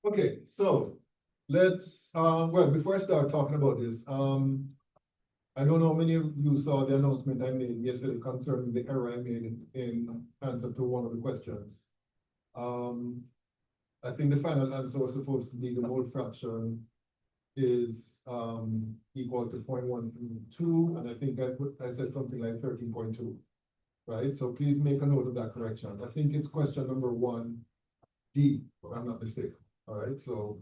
Okay, so let's, well, before I start talking about this, I don't know how many of you saw the announcement I made yesterday concerning the error I made in answer to one of the questions. I think the final answer was supposed to be the mole fraction is equal to 0.132, and I think I said something like 13.2, right? So please make a note of that correction. I think it's question number 1D, if I'm not mistaken. All right, so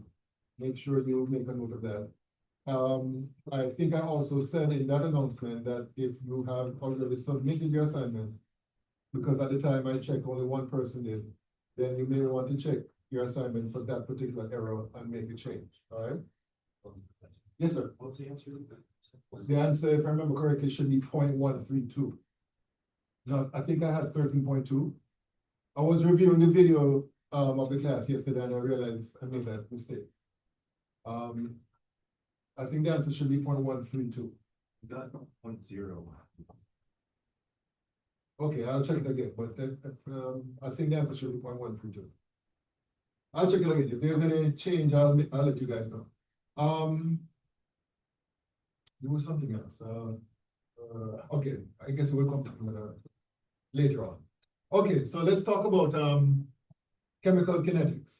make sure you make a note of that. I think I also said in that announcement that if you have already submitted your assignment, because at the time I checked only one person did, then you may want to check your assignment for that particular error and make a change, all right? Yes, sir. What's the answer? The answer, if I remember correctly, should be 0.132. No, I think I had 13.2. I was reviewing the video of the class yesterday and I realized I made that mistake. I think the answer should be 0.132. You got 0.0. Okay, I'll check it again, but I think the answer should be 0.132. I'll check it again. If there's any change, I'll let you guys know. There was something else. Okay, I guess we'll come to it later on. Okay, so let's talk about chemical kinetics.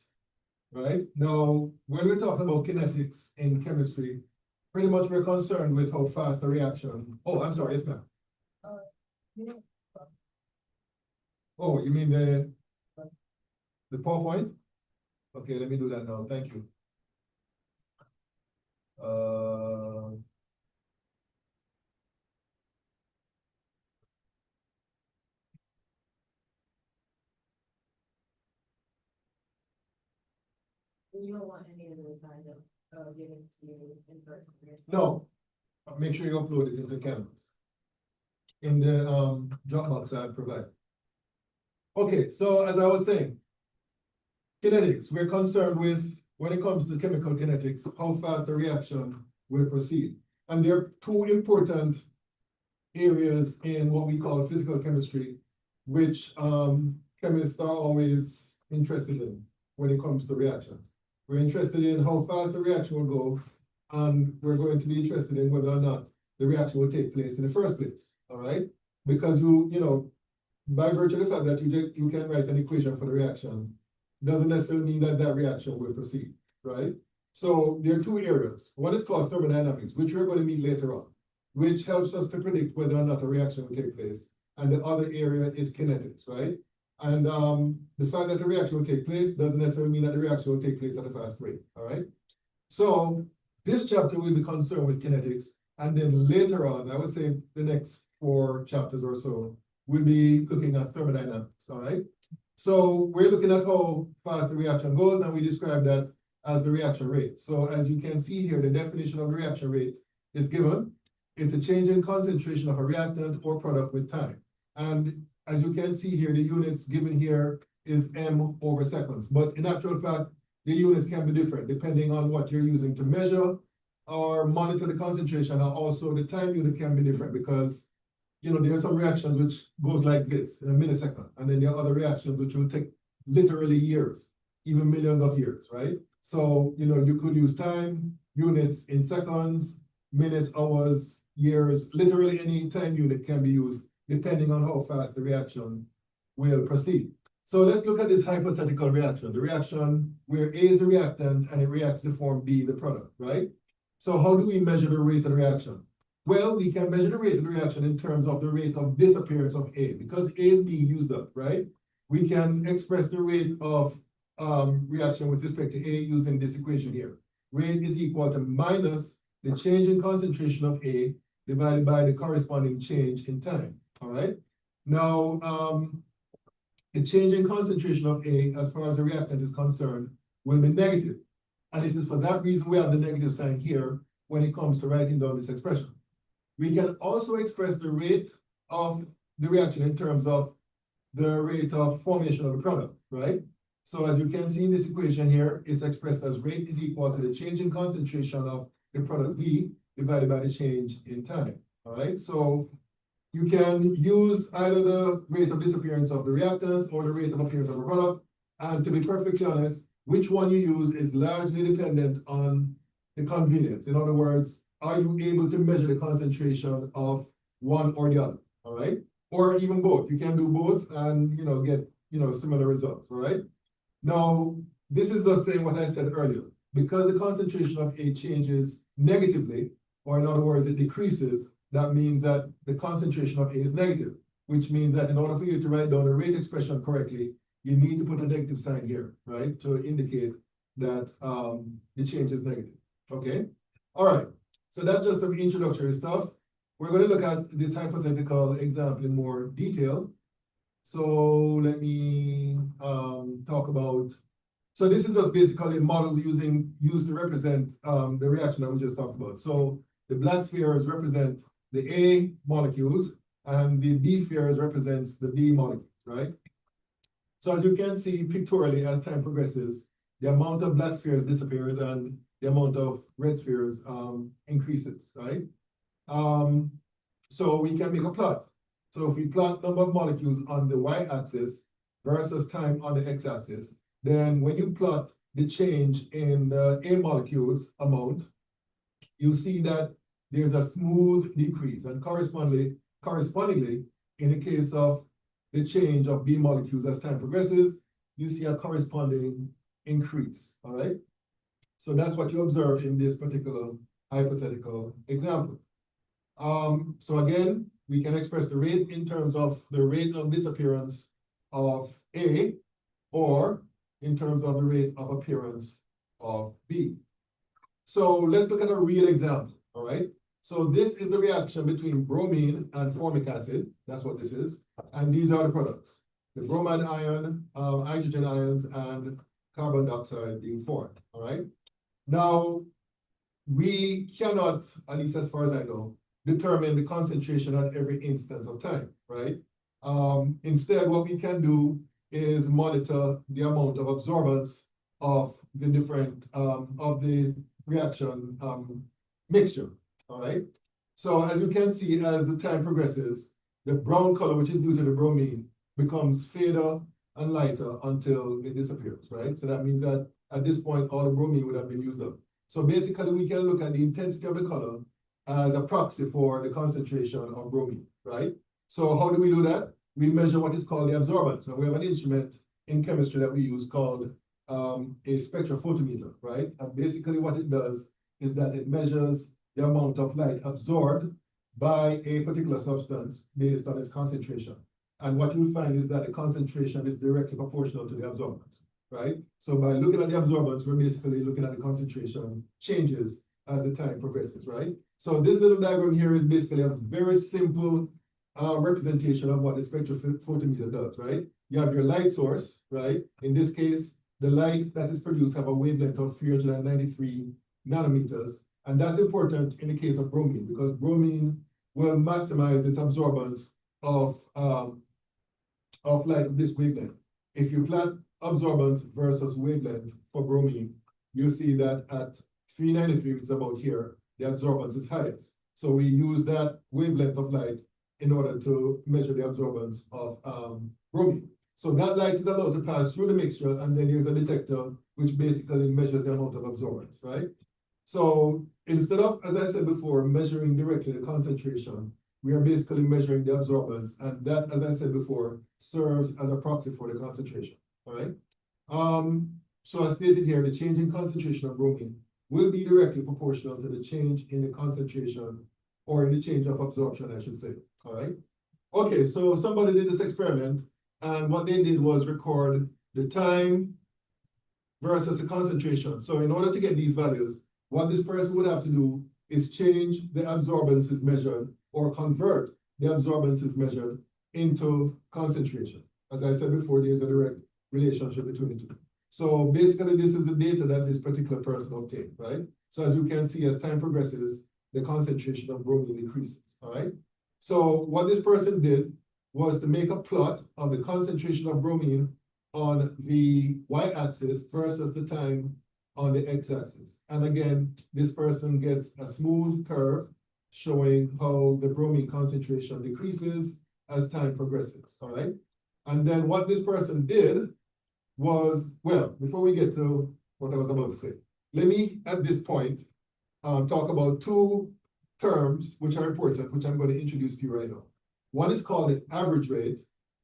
Right? Now, when we're talking about kinetics in chemistry, pretty much we're concerned with how fast the reaction. Oh, I'm sorry, yes, ma'am. Oh, you mean the PowerPoint? Okay, let me do that now. Thank you. You don't want any of those kind of getting to you in person. No, make sure you upload it into Canvas in the Dropbox I provide. Okay, so as I was saying, kinetics, we're concerned with, when it comes to chemical kinetics, how fast the reaction will proceed. And there are two important areas in what we call physical chemistry, which chemists are always interested in when it comes to reactions. We're interested in how fast the reaction will go, and we're going to be interested in whether or not the reaction will take place in the first place, all right? Because you know, by virtue of the fact that you can write an equation for the reaction, doesn't necessarily mean that that reaction will proceed, right? So there are two areas. One is called thermodynamics, which we're going to meet later on, which helps us to predict whether or not a reaction will take place. And the other area is kinetics, right? And the fact that the reaction will take place doesn't necessarily mean that the reaction will take place at a fast rate, all right? So this chapter will be concerned with kinetics, and then later on, I would say the next 4 chapters or so, we'll be looking at thermodynamics, all right? So we're looking at how fast the reaction goes, and we describe that as the reaction rate. So as you can see here, the definition of the reaction rate is given. It's a change in concentration of a reactant or product with time. And as you can see here, the units given here is m/seconds. But in actual fact, the units can be different depending on what you're using to measure or monitor the concentration. And also the time unit can be different because, you know, there are some reactions which goes like this in a millisecond. And then there are other reactions which will take literally years, even millions of years, right? So, you know, you could use time units in seconds, minutes, hours, years, literally any time unit can be used depending on how fast the reaction will proceed. So let's look at this hypothetical reaction, the reaction where A is the reactant and it reacts to form B, the product, right? So how do we measure the rate of the reaction? Well, we can measure the rate of the reaction in terms of the rate of disappearance of A, because A is being used up, right? We can express the rate of reaction with respect to A using this equation here. Rate is equal to minus the change in concentration of A divided by the corresponding change in time, all right? Now, the change in concentration of A, as far as the reactant is concerned, will be negative. And it is for that reason we have the negative sign here when it comes to writing down this expression. We can also express the rate of the reaction in terms of the rate of formation of the product, right? So as you can see in this equation here, it's expressed as rate is equal to the change in concentration of the product B divided by the change in time, all right? So you can use either the rate of disappearance of the reactant or the rate of appearance of a product. And to be perfectly honest, which one you use is largely dependent on the convenience. In other words, are you able to measure the concentration of one or the other, all right? Or even both. You can do both and, get, similar results, all right? Now, this is just saying what I said earlier. Because the concentration of A changes negatively, or in other words, it decreases, that means that the concentration of A is negative, which means that in order for you to write down the rate expression correctly, you need to put a negative sign here, right? To indicate that the change is negative, okay? All right, so that's just some introductory stuff. We're going to look at this hypothetical example in more detail. So let me talk about, so this is just basically models used to represent the reaction that we just talked about. So the black spheres represent the A molecules and the B spheres represents the B molecules, right? So as you can see pictorially, as time progresses, the amount of black spheres disappears and the amount of red spheres increases, right? So we can make a plot. So if we plot number of molecules on the y-axis versus time on the x-axis, then when you plot the change in the A molecules amount, you see that there's a smooth decrease, and correspondingly, in the case of the change of B molecules as time progresses, you see a corresponding increase, all right? So that's what you observe in this particular hypothetical example. So again, we can express the rate in terms of the rate of disappearance of A, or in terms of the rate of appearance of B. So let's look at a real example, all right? So this is the reaction between bromine and formic acid. That's what this is. And these are the products. The bromine ion, hydrogen ions, and carbon dioxide being formed, all right? Now, we cannot, at least as far as I know, determine the concentration at every instance of time, right? Instead, what we can do is monitor the amount of absorbance of the different, of the reaction mixture, all right? So as you can see, as the time progresses, the brown color, which is due to the bromine, becomes fainter and lighter until it disappears, right? So that means that at this point, all the bromine would have been used up. So basically, we can look at the intensity of the color as a proxy for the concentration of bromine, right? So how do we do that? We measure what is called the absorbance. And we have an instrument in chemistry that we use called a spectrophotometer, right? And basically what it does is that it measures the amount of light absorbed by a particular substance based on its concentration. And what you'll find is that the concentration is directly proportional to the absorbance, right? So by looking at the absorbance, we're basically looking at the concentration changes as the time progresses, right? So this little diagram here is basically a very simple representation of what the spectrophotometer does, right? You have your light source, right? In this case, the light that is produced have a wavelength of 393 nanometers. And that's important in the case of bromine, because bromine will maximize its absorbance of light of this wavelength. If you plot absorbance versus wavelength for bromine, you see that at 393, which is about here, the absorbance is highest. So we use that wavelength of light in order to measure the absorbance of bromine. So that light is allowed to pass through the mixture, and then there's a detector which basically measures the amount of absorbance, right? So instead of, as I said before, measuring directly the concentration, we are basically measuring the absorbance, and that, as I said before, serves as a proxy for the concentration, all right? So as stated here, the change in concentration of bromine will be directly proportional to the change in the concentration, or in the change of absorption, I should say, all right? Okay, so somebody did this experiment, and what they did was record the time versus the concentration. So in order to get these values, what this person would have to do is change the absorbances measured, or convert the absorbances measured into concentration. As I said before, there's a direct relationship between the two. So basically, this is the data that this particular person obtained, right? So as you can see, as time progresses, the concentration of bromine decreases, all right? So what this person did was to make a plot of the concentration of bromine on the y-axis versus the time on the x-axis. And again, this person gets a smooth curve showing how the bromine concentration decreases as time progresses, all right? And then what this person did was, well, before we get to what I was about to say, let me at this point talk about two terms which are important, which I'm going to introduce to you right now. One is called the average rate,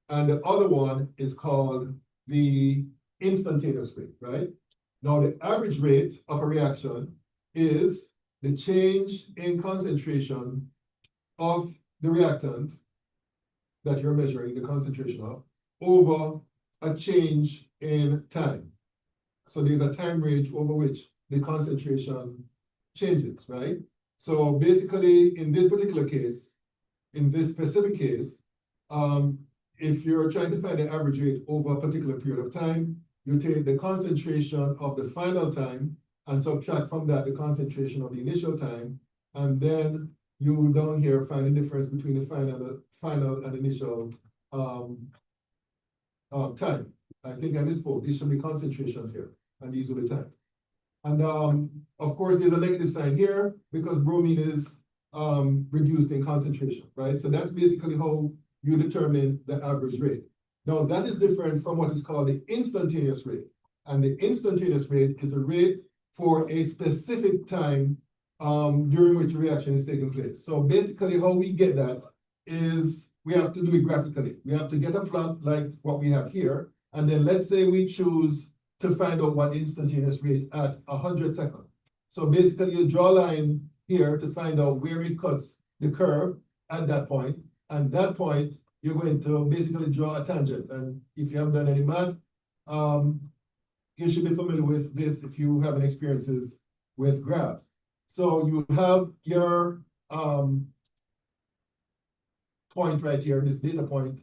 and the other one is called the instantaneous rate, right? Now, the average rate of a reaction is the change in concentration of the reactant that you're measuring the concentration of over a change in time. So there's a time range over which the concentration changes, right? So basically, in this particular case, in this specific case, if you're trying to find the average rate over a particular period of time, you take the concentration of the final time and subtract from that the concentration of the initial time, and then you down here find the difference between the final and initial time. I think I misspoke. These should be concentrations here, and these are the time. And of course, there's a negative sign here because bromine is reduced in concentration, right? So that's basically how you determine the average rate. Now, that is different from what is called the instantaneous rate. And the instantaneous rate is a rate for a specific time during which a reaction is taking place. So basically how we get that is we have to do it graphically. We have to get a plot like what we have here. And then let's say we choose to find out what instantaneous rate at 100 seconds. So basically you draw a line here to find out where it cuts the curve at that point. And that point, you're going to basically draw a tangent. And if you haven't done any math, you should be familiar with this if you have any experiences with graphs. So you have your point right here, this data point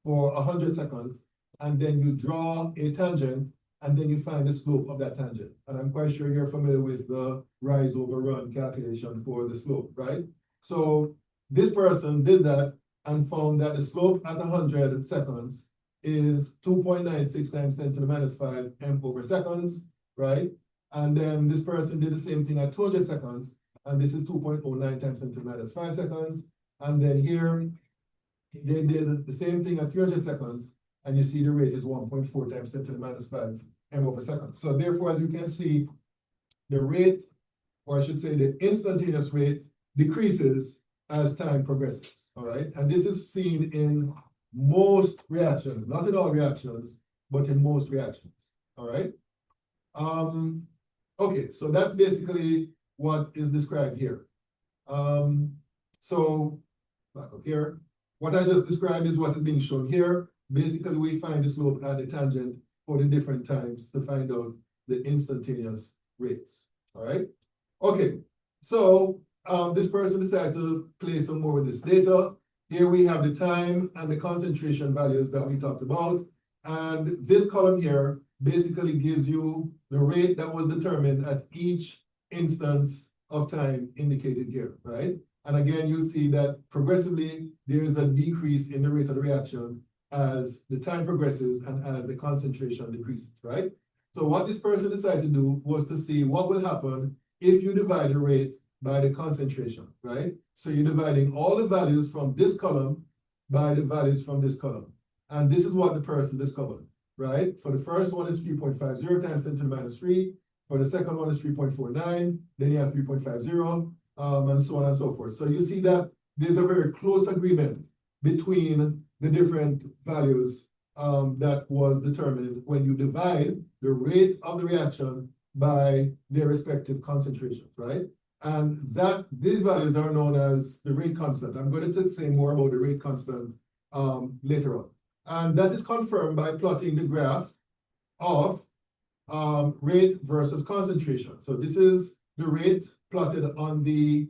for 100 seconds, and then you draw a tangent, and then you find the slope of that tangent. And I'm quite sure you're familiar with the rise over run calculation for the slope, right? So this person did that and found that the slope at 100 seconds is 2.96 times 10 to the minus 5 m over seconds, right? And then this person did the same thing at 200 seconds, and this is 2.09 times 10 to the minus 5 seconds. And then here, they did the same thing at 300 seconds, and you see the rate is 1.4 times 10 to the minus 5 m over second. So therefore, as you can see, the rate, or I should say the instantaneous rate, decreases as time progresses, all right? And this is seen in most reactions, not in all reactions, but in most reactions, all right? Okay, so that's basically what is described here. So back up here, what I just described is what is being shown here. Basically, we find the slope at the tangent for the different times to find out the instantaneous rates, all right? Okay, so this person decided to play some more with this data. Here we have the time and the concentration values that we talked about. And this column here basically gives you the rate that was determined at each instance of time indicated here, right? And again, you see that progressively there is a decrease in the rate of the reaction as the time progresses and as the concentration decreases, right? So what this person decided to do was to see what will happen if you divide the rate by the concentration, right? So you're dividing all the values from this column by the values from this column. And this is what the person discovered, right? For the first one is 3.50 times 10 to the minus 3. For the second one is 3.49. Then you have 3.50, and so on and so forth. So you see that there's a very close agreement between the different values that was determined when you divide the rate of the reaction by their respective concentrations, right? And that these values are known as the rate constant. I'm going to say more about the rate constant later on. And that is confirmed by plotting the graph of rate versus concentration. So this is the rate plotted on the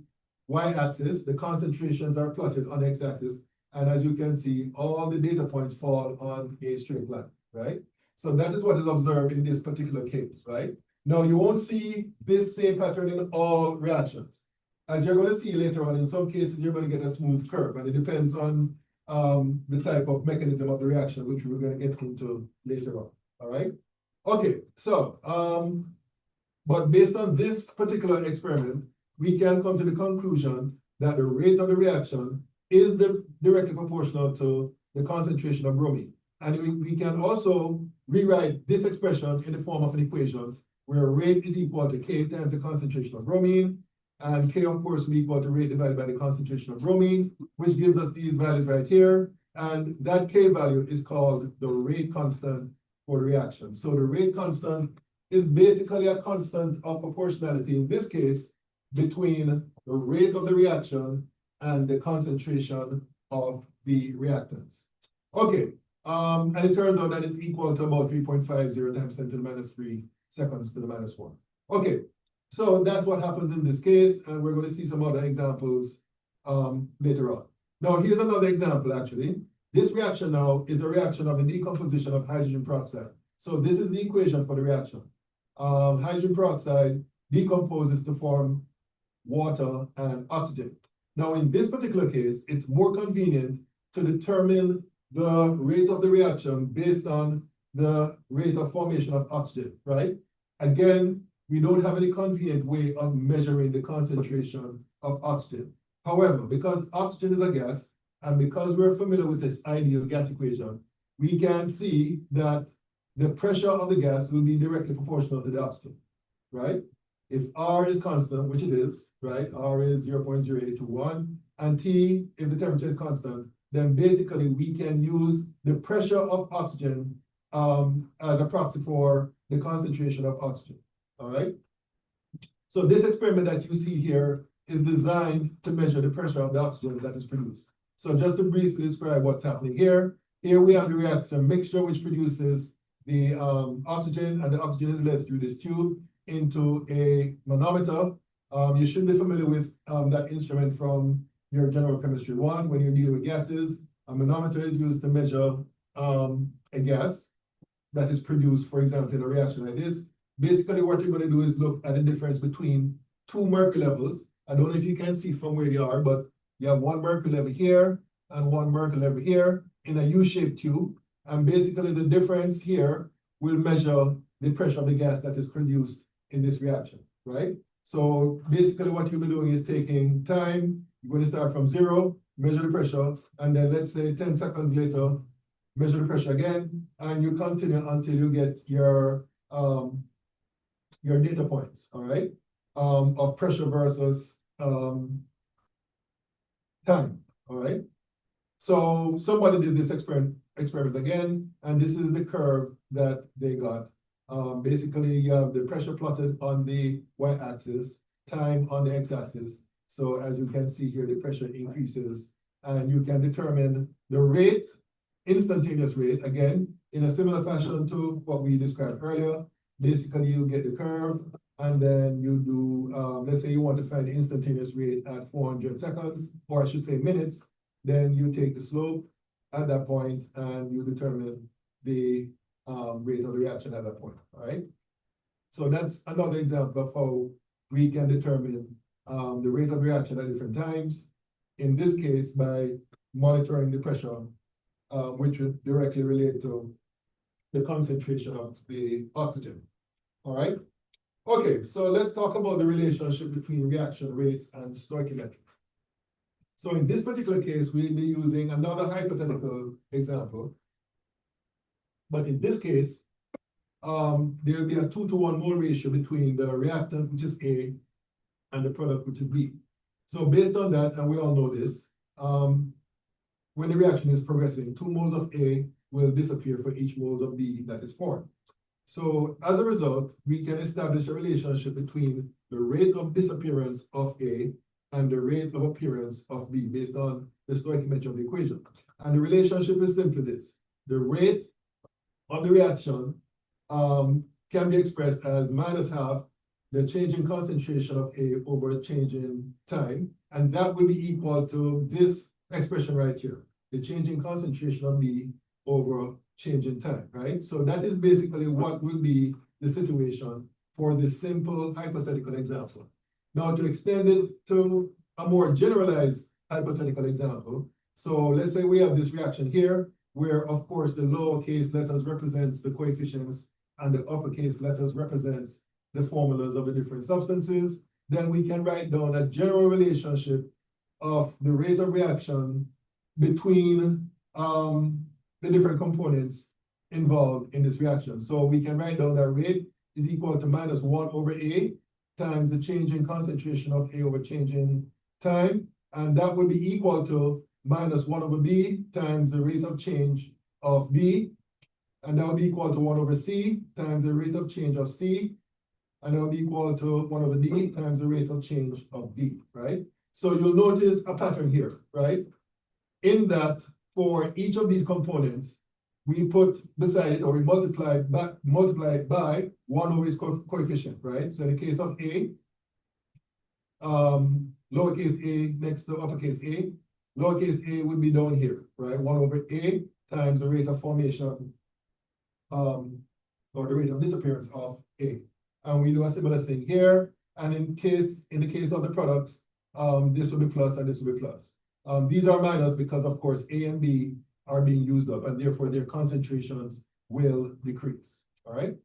y-axis. The concentrations are plotted on the x-axis. And as you can see, all the data points fall on a straight line, right? So that is what is observed in this particular case, right? Now, you won't see this same pattern in all reactions. As you're going to see later on, in some cases, you're going to get a smooth curve, and it depends on the type of mechanism of the reaction, which we're going to get into later on, all right? Okay, so, but based on this particular experiment, we can come to the conclusion that the rate of the reaction is directly proportional to the concentration of bromine. And we can also rewrite this expression in the form of an equation where rate is equal to K times the concentration of bromine, and K, of course, will be equal to rate divided by the concentration of bromine, which gives us these values right here. And that K value is called the rate constant for the reaction. So the rate constant is basically a constant of proportionality, in this case, between the rate of the reaction and the concentration of the reactants. Okay, and it turns out that it's equal to about 3.50 times 10 to the minus 3 seconds to the minus 1. Okay, so that's what happens in this case, and we're going to see some other examples later on. Now, here's another example, actually. This reaction now is a reaction of the decomposition of hydrogen peroxide. So this is the equation for the reaction. Hydrogen peroxide decomposes to form water and oxygen. Now, in this particular case, it's more convenient to determine the rate of the reaction based on the rate of formation of oxygen, right? Again, we don't have any convenient way of measuring the concentration of oxygen. However, because oxygen is a gas, and because we're familiar with this ideal gas equation, we can see that the pressure of the gas will be directly proportional to the oxygen, right? If R is constant, which it is, right? R is 0.0821, and T, if the temperature is constant, then basically we can use the pressure of oxygen as a proxy for the concentration of oxygen, all right? So this experiment that you see here is designed to measure the pressure of the oxygen that is produced. So just to briefly describe what's happening here, here we have the reaction mixture which produces the oxygen, and the oxygen is led through this tube into a manometer. You should be familiar with that instrument from your general chemistry 1 when you deal with gases. A manometer is used to measure a gas that is produced, for example, in a reaction like this. Basically, what you're going to do is look at the difference between two mercury levels. I don't know if you can see from where you are, but you have one mercury level here and one mercury level here in a U-shaped tube. And basically, the difference here will measure the pressure of the gas that is produced in this reaction, right? So basically, what you'll be doing is taking time. You're going to start from 0, measure the pressure, and then let's say 10 seconds later, measure the pressure again, and you continue until you get your data points, all right, of pressure versus time, all right? So somebody did this experiment again, and this is the curve that they got. Basically, you have the pressure plotted on the y-axis, time on the x-axis. So as you can see here, the pressure increases, and you can determine the rate, instantaneous rate, again, in a similar fashion to what we described earlier. Basically, you get the curve, and then you do, let's say you want to find the instantaneous rate at 400 seconds, or I should say minutes, then you take the slope at that point, and you determine the rate of the reaction at that point, all right? So that's another example of how we can determine the rate of reaction at different times. In this case, by monitoring the pressure, which would directly relate to the concentration of the oxygen, all right? Okay, so let's talk about the relationship between reaction rates and stoichiometry. So in this particular case, we'll be using another hypothetical example. But in this case, there will be a 2-to-1 mole ratio between the reactant, which is A, and the product, which is B. So based on that, and we all know this, when the reaction is progressing, 2 moles of A will disappear for each mole of B that is formed. So as a result, we can establish a relationship between the rate of disappearance of A and the rate of appearance of B based on the stoichiometry of the equation. And the relationship is simply this. The rate of the reaction can be expressed as minus half the change in concentration of A over a change in time. And that will be equal to this expression right here, the change in concentration of B over change in time, right? So that is basically what will be the situation for this simple hypothetical example. Now to extend it to a more generalized hypothetical example, so let's say we have this reaction here, where of course the lowercase letters represents the coefficients and the uppercase letters represents the formulas of the different substances. Then we can write down a general relationship of the rate of reaction between the different components involved in this reaction. So we can write down that rate is equal to minus 1 over A times the change in concentration of A over change in time. And that would be equal to minus 1 over B times the rate of change of B. And that would be equal to 1 over C times the rate of change of C. And that would be equal to 1 over D times the rate of change of D, right? So you'll notice a pattern here, right? In that for each of these components, we put beside it, or we multiply it by 1 over its coefficient, right? So in the case of A, lowercase a next to uppercase A, lowercase a would be down here, right? 1 over A times the rate of formation, or the rate of disappearance of A. And we do a similar thing here. And in the case of the products, this will be plus and this will be plus. These are minus because, of course, A and B are being used up, and therefore their concentrations will decrease. All right.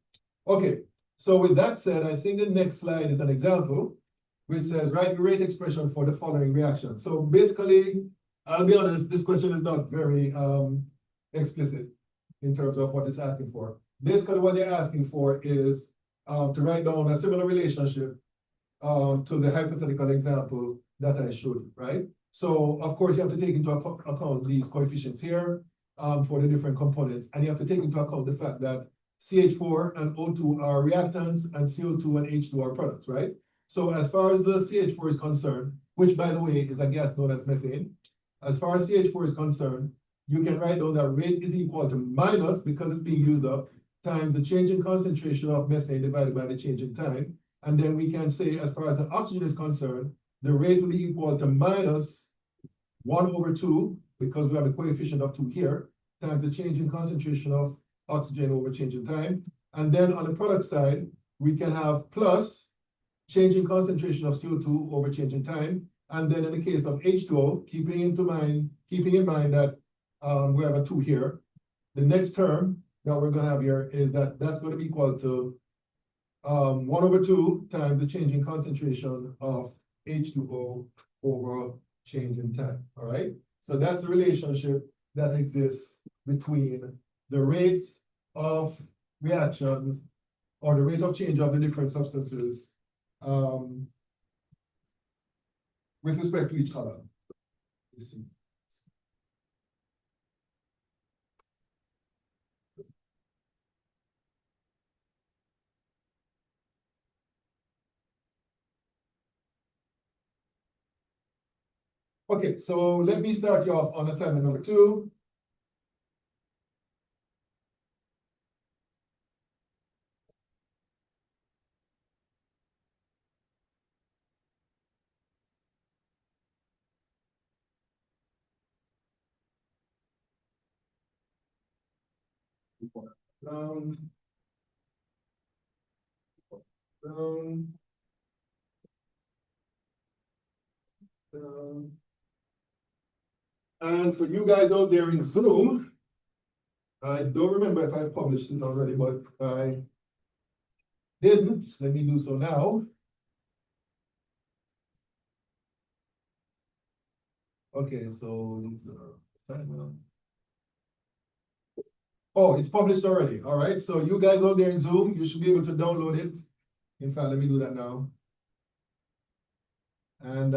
Okay. So with that said, I think the next slide is an example which says write the rate expression for the following reaction. So basically, I'll be honest, this question is not very explicit in terms of what it's asking for. Basically, what they're asking for is to write down a similar relationship to the hypothetical example that I showed you, right? So, of course, you have to take into account these coefficients here for the different components, and you have to take into account the fact that CH4 and O2 are reactants, and CO2 and H2 are products, right? So, as far as the CH4 is concerned, which, by the way, is a gas known as methane, as far as CH4 is concerned, you can write down that rate is equal to minus, because it's being used up, times the change in concentration of methane divided by the change in time. And then we can say, as far as the oxygen is concerned, the rate will be equal to minus 1 over 2, because we have the coefficient of 2 here, times the change in concentration of oxygen over change in time. And then on the product side, we can have plus change in concentration of CO2 over change in time. And then in the case of H2O, keeping in mind that we have a 2 here, the next term that we're going to have here is that's going to be equal to 1 over 2 times the change in concentration of H2O over change in time, all right? So that's the relationship that exists between the rates of reaction or the rate of change of the different substances with respect to each other. You see. Okay, so let me start you off on assignment number 2. And for you guys out there in Zoom, I don't remember if I published it already, but I didn't. Let me do so now. Okay, so these are oh, it's published already. All right. So you guys out there in Zoom, you should be able to download it. In fact, let me do that now. And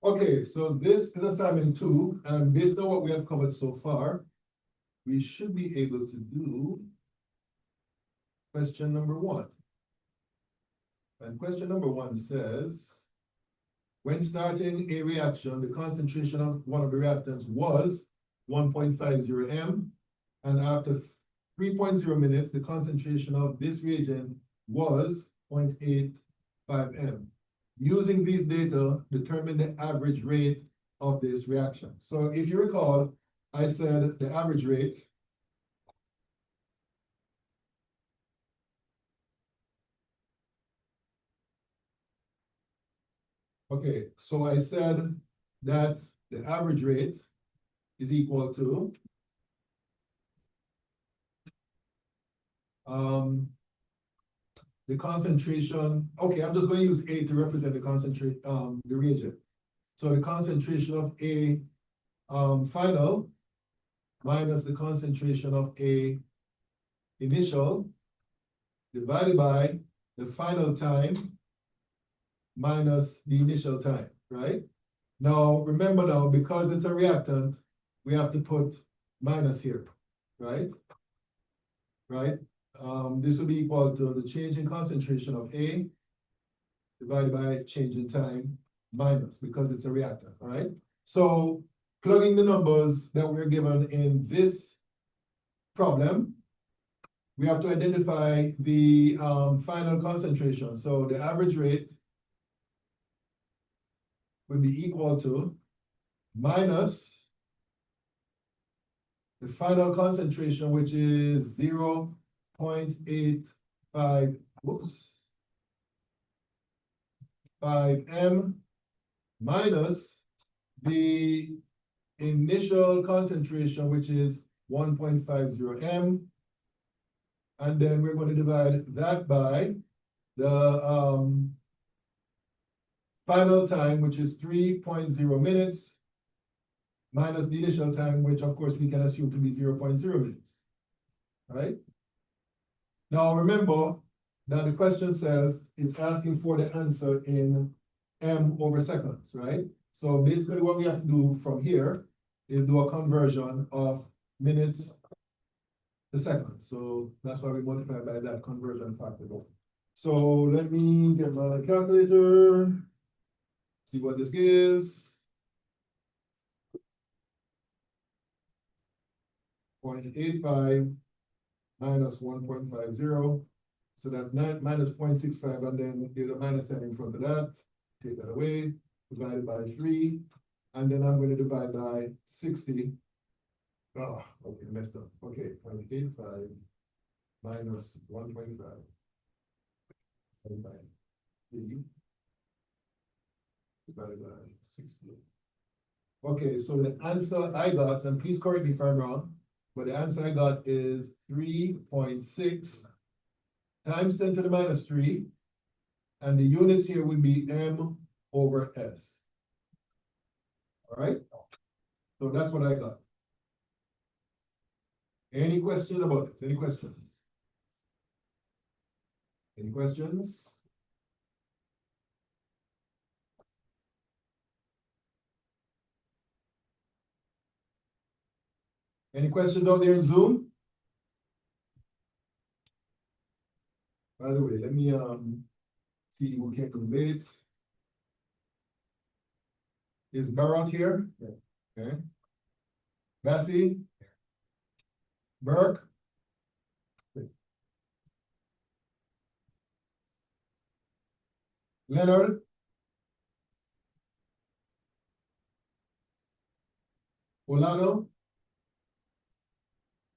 okay, so this is assignment 2, and based on what we have covered so far, we should be able to do question number 1. And question number 1 says, when starting a reaction, the concentration of one of the reactants was 1.50 m, and after 3.0 minutes, the concentration of this reagent was 0.85 m. Using these data, determine the average rate of this reaction. So if you recall, I said the average rate okay, so I said that the average rate is equal to the concentration, okay, I'm just going to use A to represent the concentrate, the reagent. So the concentration of A, final minus the concentration of A initial divided by the final time minus the initial time, right? Now, remember now, because it's a reactant, we have to put minus here, right? Right? This will be equal to the change in concentration of A divided by change in time minus, because it's a reactant, all right? So plugging the numbers that we're given in this problem, we have to identify the final concentration. So the average rate would be equal to minus the final concentration, which is 0.85, whoops, 5M minus the initial concentration, which is 1.50 M. And then we're going to divide that by the final time, which is 3.0 minutes, minus the initial time, which of course we can assume to be 0.0 minutes, right? Now remember that the question says it's asking for the answer in M over seconds, right? So basically what we have to do from here is do a conversion of minutes to seconds. So that's why we multiply by that conversion factor. So let me get my calculator, see what this gives. 0.85 minus 1.50. So that's 9 minus 0.65, and then there's a minus sign in front of that. Take that away, divided by 3, and then I'm going to divide by 60. Oh, okay, messed up. Okay, 0.85 minus 1.5 divided by 3 divided by 60. Okay, so the answer I got, and please correct me if I'm wrong, but the answer I got is 3.6 times 10 to the minus 3, and the units here would be M over S. All right? So that's what I got. Any questions about this? Any questions? Any questions? Any questions out there in Zoom? By the way, let me see who can convey it. Is Barat here? Yeah. Okay. Bessie? Burke? Leonard? Olano?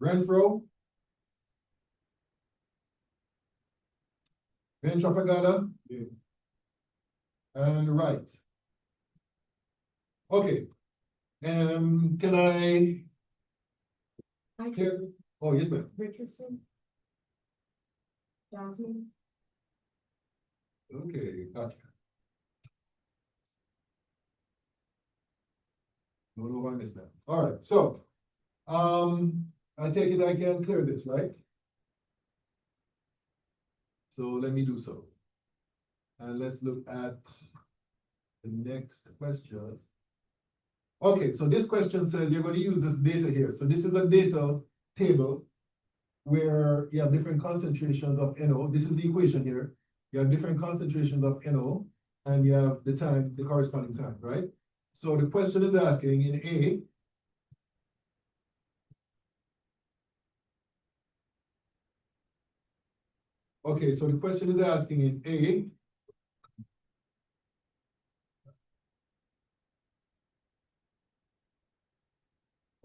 Renfro? Ben Chapagada? Yeah. And Wright. Okay. Can I? Oh, yes, ma'am. Richardson. Johnson. Okay, gotcha. No, no, I missed that. All right, so, I take it I can clear this, right? So let me do so. And let's look at the next question. Okay, so this question says you're going to use this data here. So this is a data table where you have different concentrations of NO. This is the equation here. You have different concentrations of NO, and you have the time, the corresponding time, right? So the question is asking in A, okay, so the question is asking in A,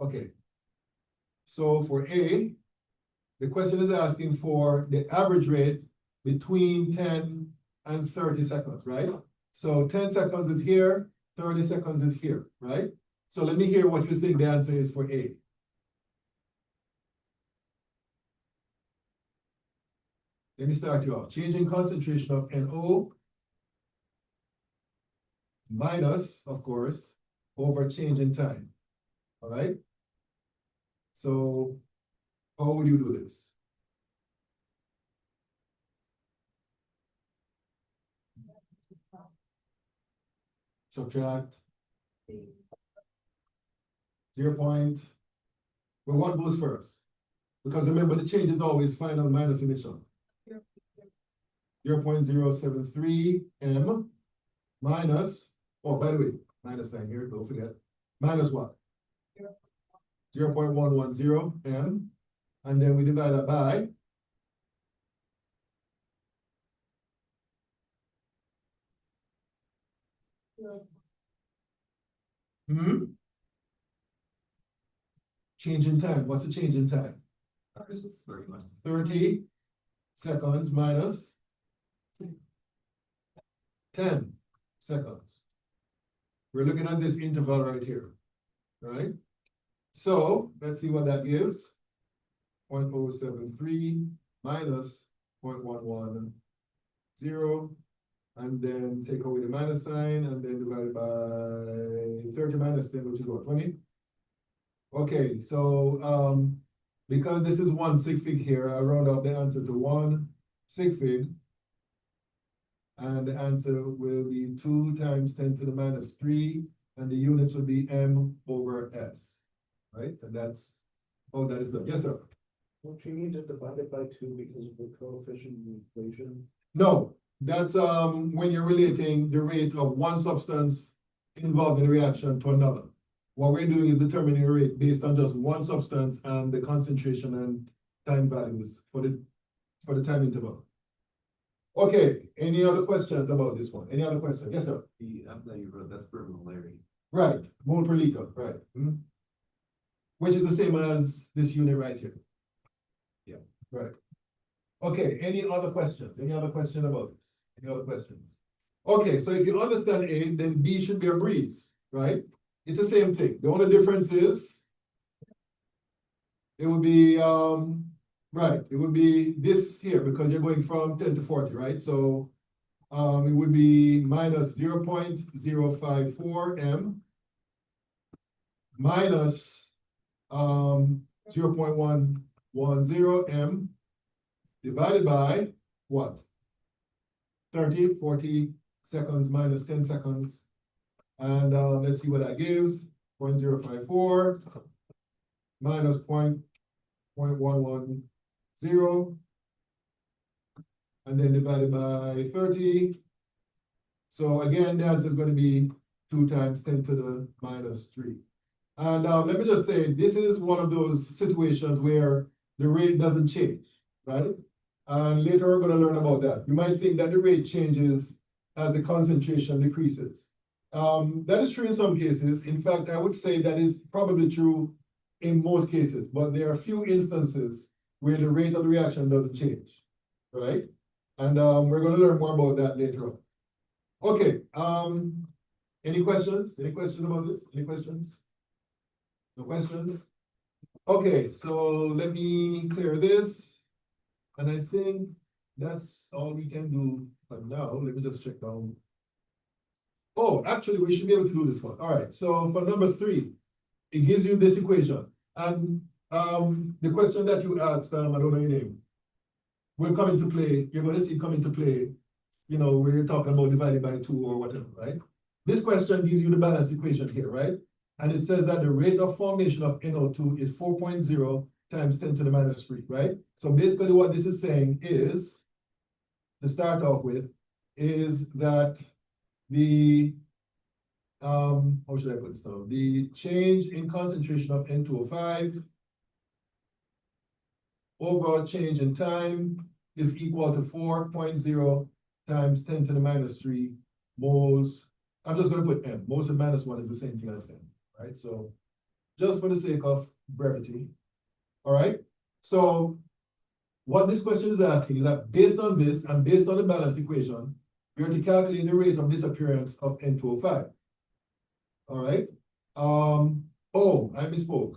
okay, so for A, the question is asking for the average rate between 10 and 30 seconds, right? So 10 seconds is here, 30 seconds is here, right? So let me hear what you think the answer is for A. Let me start you off. Change in concentration of NO minus, of course, over change in time. All right? So how would you do this? Subtract 0 point. Well, what goes first? Because remember, the change is always final minus initial. 0.073 M minus, oh, by the way, minus sign here, don't forget. Minus what? 0.110 M. And then we divide that by change in time. What's the change in time? 30 seconds minus 10 seconds. We're looking at this interval right here, right? So let's see what that gives. 0.073 minus 0.110, and then take away the minus sign, and then divide by 30 minus 10, which is what, 20? Okay, so because this is 1 sig fig here, I round up the answer to 1 sig fig. And the answer will be 2 times 10 to the minus 3, and the units will be M over S, right? And that's, oh, that is done. Yes, sir. Don't you need to divide it by 2 because of the coefficient in the equation? No, that's when you're relating the rate of one substance involved in the reaction to another. What we're doing is determining the rate based on just one substance and the concentration and time values for the time interval. Okay, any other questions about this one? Any other questions? Yes, sir. The M that you wrote, that's for molarity. Right, mole per liter, right. Which is the same as this unit right here. Yeah. Right. Okay, any other questions? Any other question about this? Any other questions? Okay, so if you understand A, then B should be a breeze, right? It's the same thing. The only difference is it would be right, it would be this here because you're going from 10 to 40, right? So it would be minus 0.054 M minus 0.110 M divided by what? 30, 40 seconds minus 10 seconds. And let's see what that gives. 0.054 minus 0.110. And then divided by 30. So again, the answer is going to be 2 times 10 to the minus 3. And let me just say, this is one of those situations where the rate doesn't change, right? And later we're going to learn about that. You might think that the rate changes as the concentration decreases. That is true in some cases. In fact, I would say that is probably true in most cases, but there are a few instances where the rate of the reaction doesn't change, right? And we're going to learn more about that later on. Okay, any questions? Any questions about this? Any questions? No questions? Okay, so let me clear this. And I think that's all we can do for now. Let me just check down. Oh, actually, we should be able to do this one. All right, so for number 3, it gives you this equation. And the question that you asked, I don't know your name, will come into play. You're going to see come into play, you know, we're talking about divided by 2 or whatever, right? This question gives you the balanced equation here, right? And it says that the rate of formation of NO2 is 4.0 times 10 to the minus 3, right? So basically what this is saying is, to start off with, is that the, how should I put this down? The change in concentration of N2O5 over change in time is equal to 4.0 times 10 to the minus 3 moles. I'm just going to put M. Moles and minus 1 is the same thing as M, right? So just for the sake of brevity. All right. So what this question is asking is that based on this and based on the balance equation, you're to calculate the rate of disappearance of N2O5. All right. Oh, I misspoke.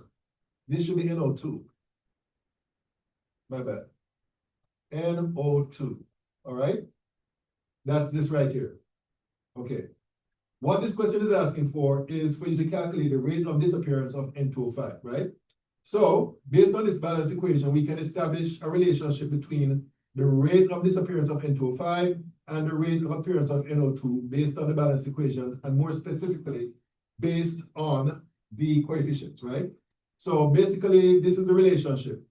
This should be NO2. My bad. NO2, all right? That's this right here. Okay. What this question is asking for is for you to calculate the rate of disappearance of N2O5, right? So, based on this balance equation, we can establish a relationship between the rate of disappearance of N2O5 and the rate of appearance of NO2 based on the balance equation, and more specifically, based on the coefficients, right? So basically, this is the relationship.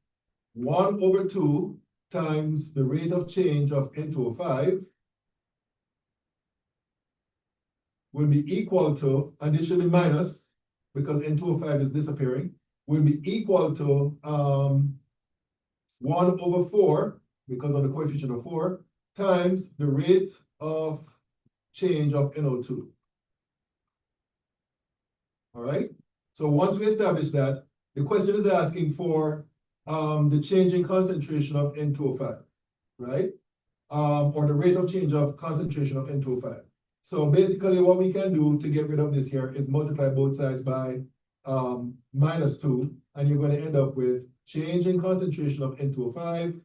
1/2 times the rate of change of N2O5 will be equal to, and this should be minus, because N2O5 is disappearing, will be equal to 1/4, because of the coefficient of 4, times the rate of change of NO2. All right? So once we establish that, the question is asking for the change in concentration of N2O5, right? Or the rate of change of concentration of N2O5. So basically what we can do to get rid of this here is multiply both sides by -2, and you're going to end up with change in concentration of N2O5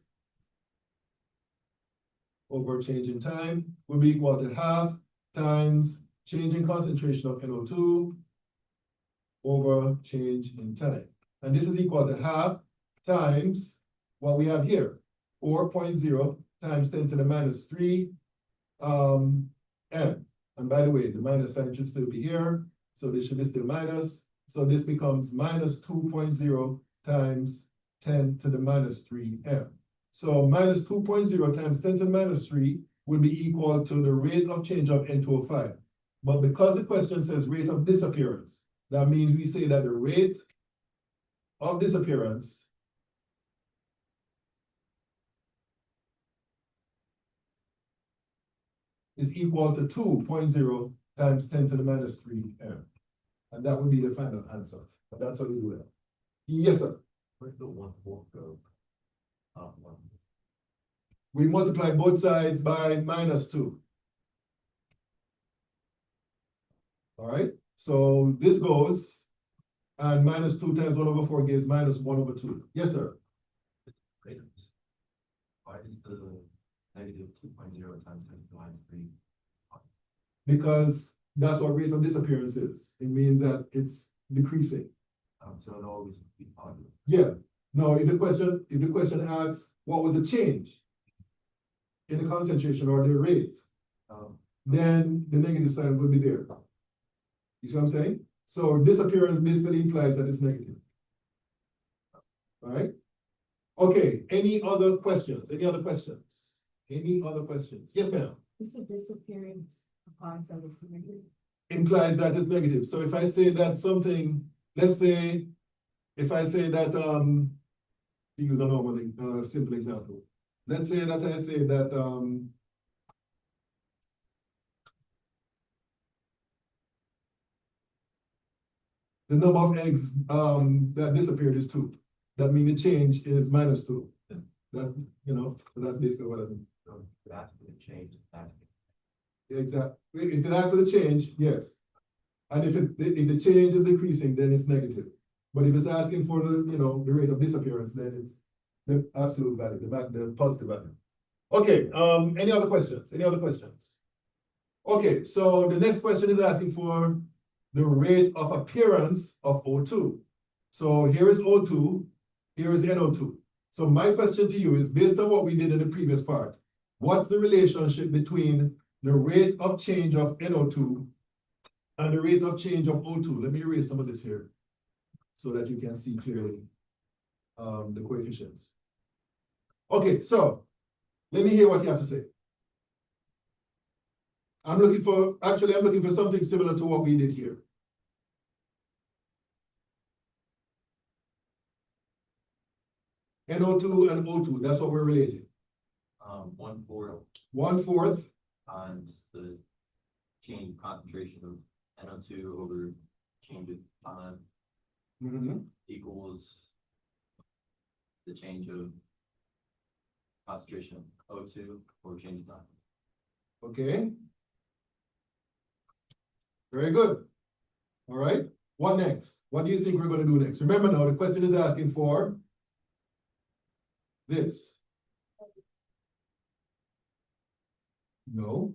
over change in time will be equal to half times change in concentration of NO2 over change in time. And this is equal to half times what we have here, 4.0 times 10 to the -3 m. And by the way, the minus sign should still be here, so this should be still minus. So this becomes minus 2.0 times 10 to the -3 m. So minus 2.0 times 10 to the -3 will be equal to the rate of change of N2O5. But because the question says rate of disappearance, that means we say that the rate of disappearance is equal to 2.0 times 10 to the -3 m. And that would be the final answer. But that's how we do it. Yes, sir. Where's the 1/4 go? One. We multiply both sides by -2. All right, so this goes, and -2 times 1/4 gives -1/2. Yes, sir. Rate of dis- Why is the negative 2.0 times 10 to the -3? Because that's what rate of disappearance is. It means that it's decreasing. So it'll always be positive. Yeah. No, if the question asks, what was the change in the concentration or the rate, then the negative sign will be there. You see what I'm saying? So disappearance basically implies that it's negative. All right? Okay, any other questions? Any other questions? Any other questions? Yes, ma'am. You said disappearance upon some negative. Implies that it's negative. So if I say that something, let's say, if I say that, use a normal, simple example. Let's say that I say that, the number of eggs, that disappeared is 2. That means the change is -2. That, so that's basically what I mean. So that's the change. Exactly. If it asks for the change, yes. And if the change is decreasing, then it's negative. But if it's asking for the, the rate of disappearance, then it's the absolute value, the positive value. Okay, any other questions? Any other questions? Okay, so the next question is asking for the rate of appearance of O2. So here is O2, here is NO2. So my question to you is, based on what we did in the previous part, what's the relationship between the rate of change of NO2 and the rate of change of O2? Let me erase some of this here so that you can see clearly the coefficients. Okay, so let me hear what you have to say. I'm looking for something similar to what we did here. NO2 and O2, that's what we're relating. 1/4 1/4 times the change in concentration of NO2 over change of time equals the change of concentration of O2 over change of time. Okay. Very good. All right. What next? What do you think we're going to do next? Remember now, the question is asking for this. No.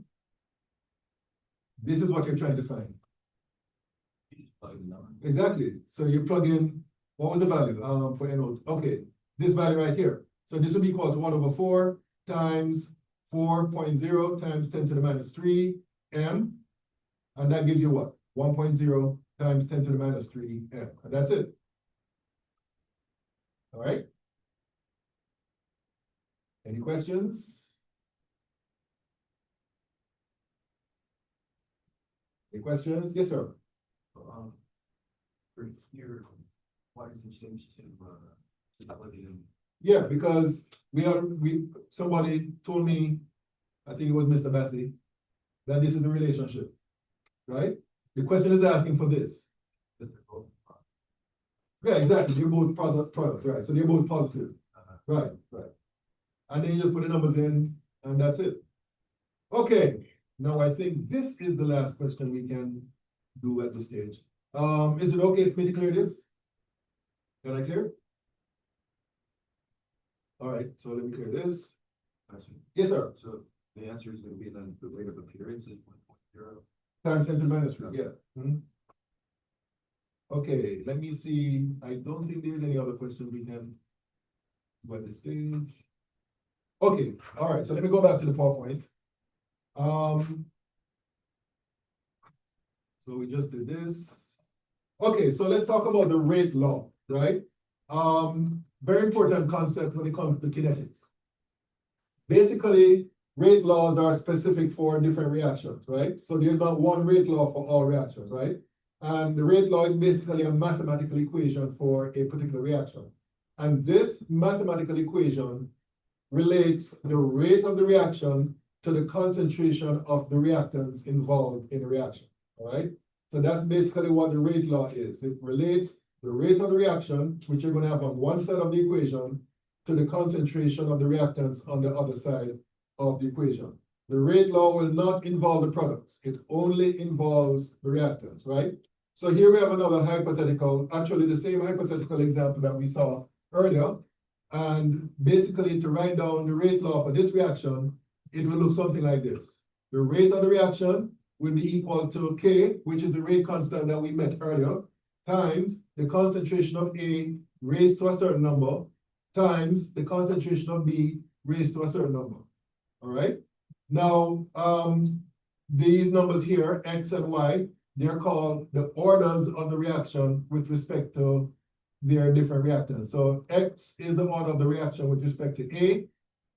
This is what you're trying to find. You just plug the number. Exactly. So you plug in, what was the value for NO? Okay, this value right here. So this will be equal to 1/4 times 4.0 times 10 to the minus 3 m. And that gives you what? 1.0 times 10 to the minus 3 m. And that's it. All right. Any questions? Any questions? Yes, sir. For here, why did you change to television? Yeah, because somebody told me, I think it was Mr. Bessie, that this is the relationship, right? The question is asking for this. Yeah, exactly. They're both products, right? So they're both positive. Right, right. And then you just put the numbers in, and that's it. Okay, now I think this is the last question we can do at this stage. Is it okay for me to clear this? Can I clear? All right, so let me clear this. Yes, sir. So the answer is gonna be then the rate of appearance is 1.0. Times 10 to the minus 3, yeah. Mhm. Okay, let me see. I don't think there's any other question we can do at this stage. Okay, all right, so let me go back to the PowerPoint. So we just did this. Okay, so let's talk about the rate law, right? Very important concept when it comes to kinetics. Basically, rate laws are specific for different reactions, right? So there's not one rate law for all reactions, right? And the rate law is basically a mathematical equation for a particular reaction. And this mathematical equation relates the rate of the reaction to the concentration of the reactants involved in the reaction, all right? So that's basically what the rate law is. It relates the rate of the reaction, which you're going to have on one side of the equation, to the concentration of the reactants on the other side of the equation. The rate law will not involve the products. It only involves the reactants, right? So here we have another hypothetical, actually the same hypothetical example that we saw earlier. And basically to write down the rate law for this reaction, it will look something like this. The rate of the reaction will be equal to K, which is the rate constant that we met earlier, times the concentration of A raised to a certain number, times the concentration of B raised to a certain number. All right. Now, these numbers here, X and Y, they're called the orders of the reaction with respect to their different reactants. So X is the order of the reaction with respect to A,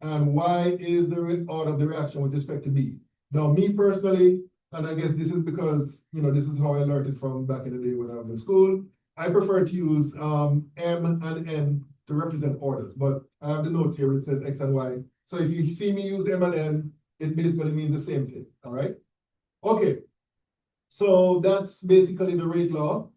and Y is the order of the reaction with respect to B. Now, me personally, and I guess this is because, this is how I learned it from back in the day when I was in school, I prefer to use M and N to represent orders, but I have the notes here which says X and Y. So if you see me use M and N, it basically means the same thing, all right? Okay, so that's basically the rate law,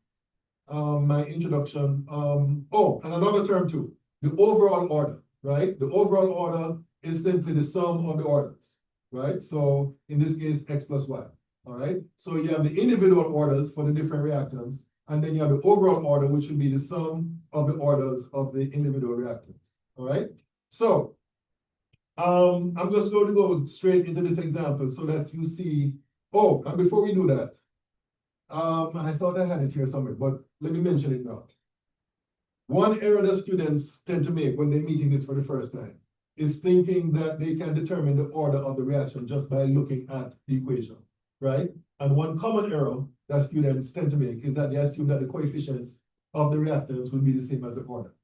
my introduction. Oh, and another term too, the overall order, right? The overall order is simply the sum of the orders, right? So in this case, X plus Y, all right? So you have the individual orders for the different reactants, and then you have the overall order, which will be the sum of the orders of the individual reactants, all right? So I'm just going to go straight into this example so that you see. Oh, and before we do that, and I thought I had it here somewhere, but let me mention it now. One error that students tend to make when they're meeting this for the first time is thinking that they can determine the order of the reaction just by looking at the equation, right? And one common error that students tend to make is that they assume that the coefficients of the reactants will be the same as the order.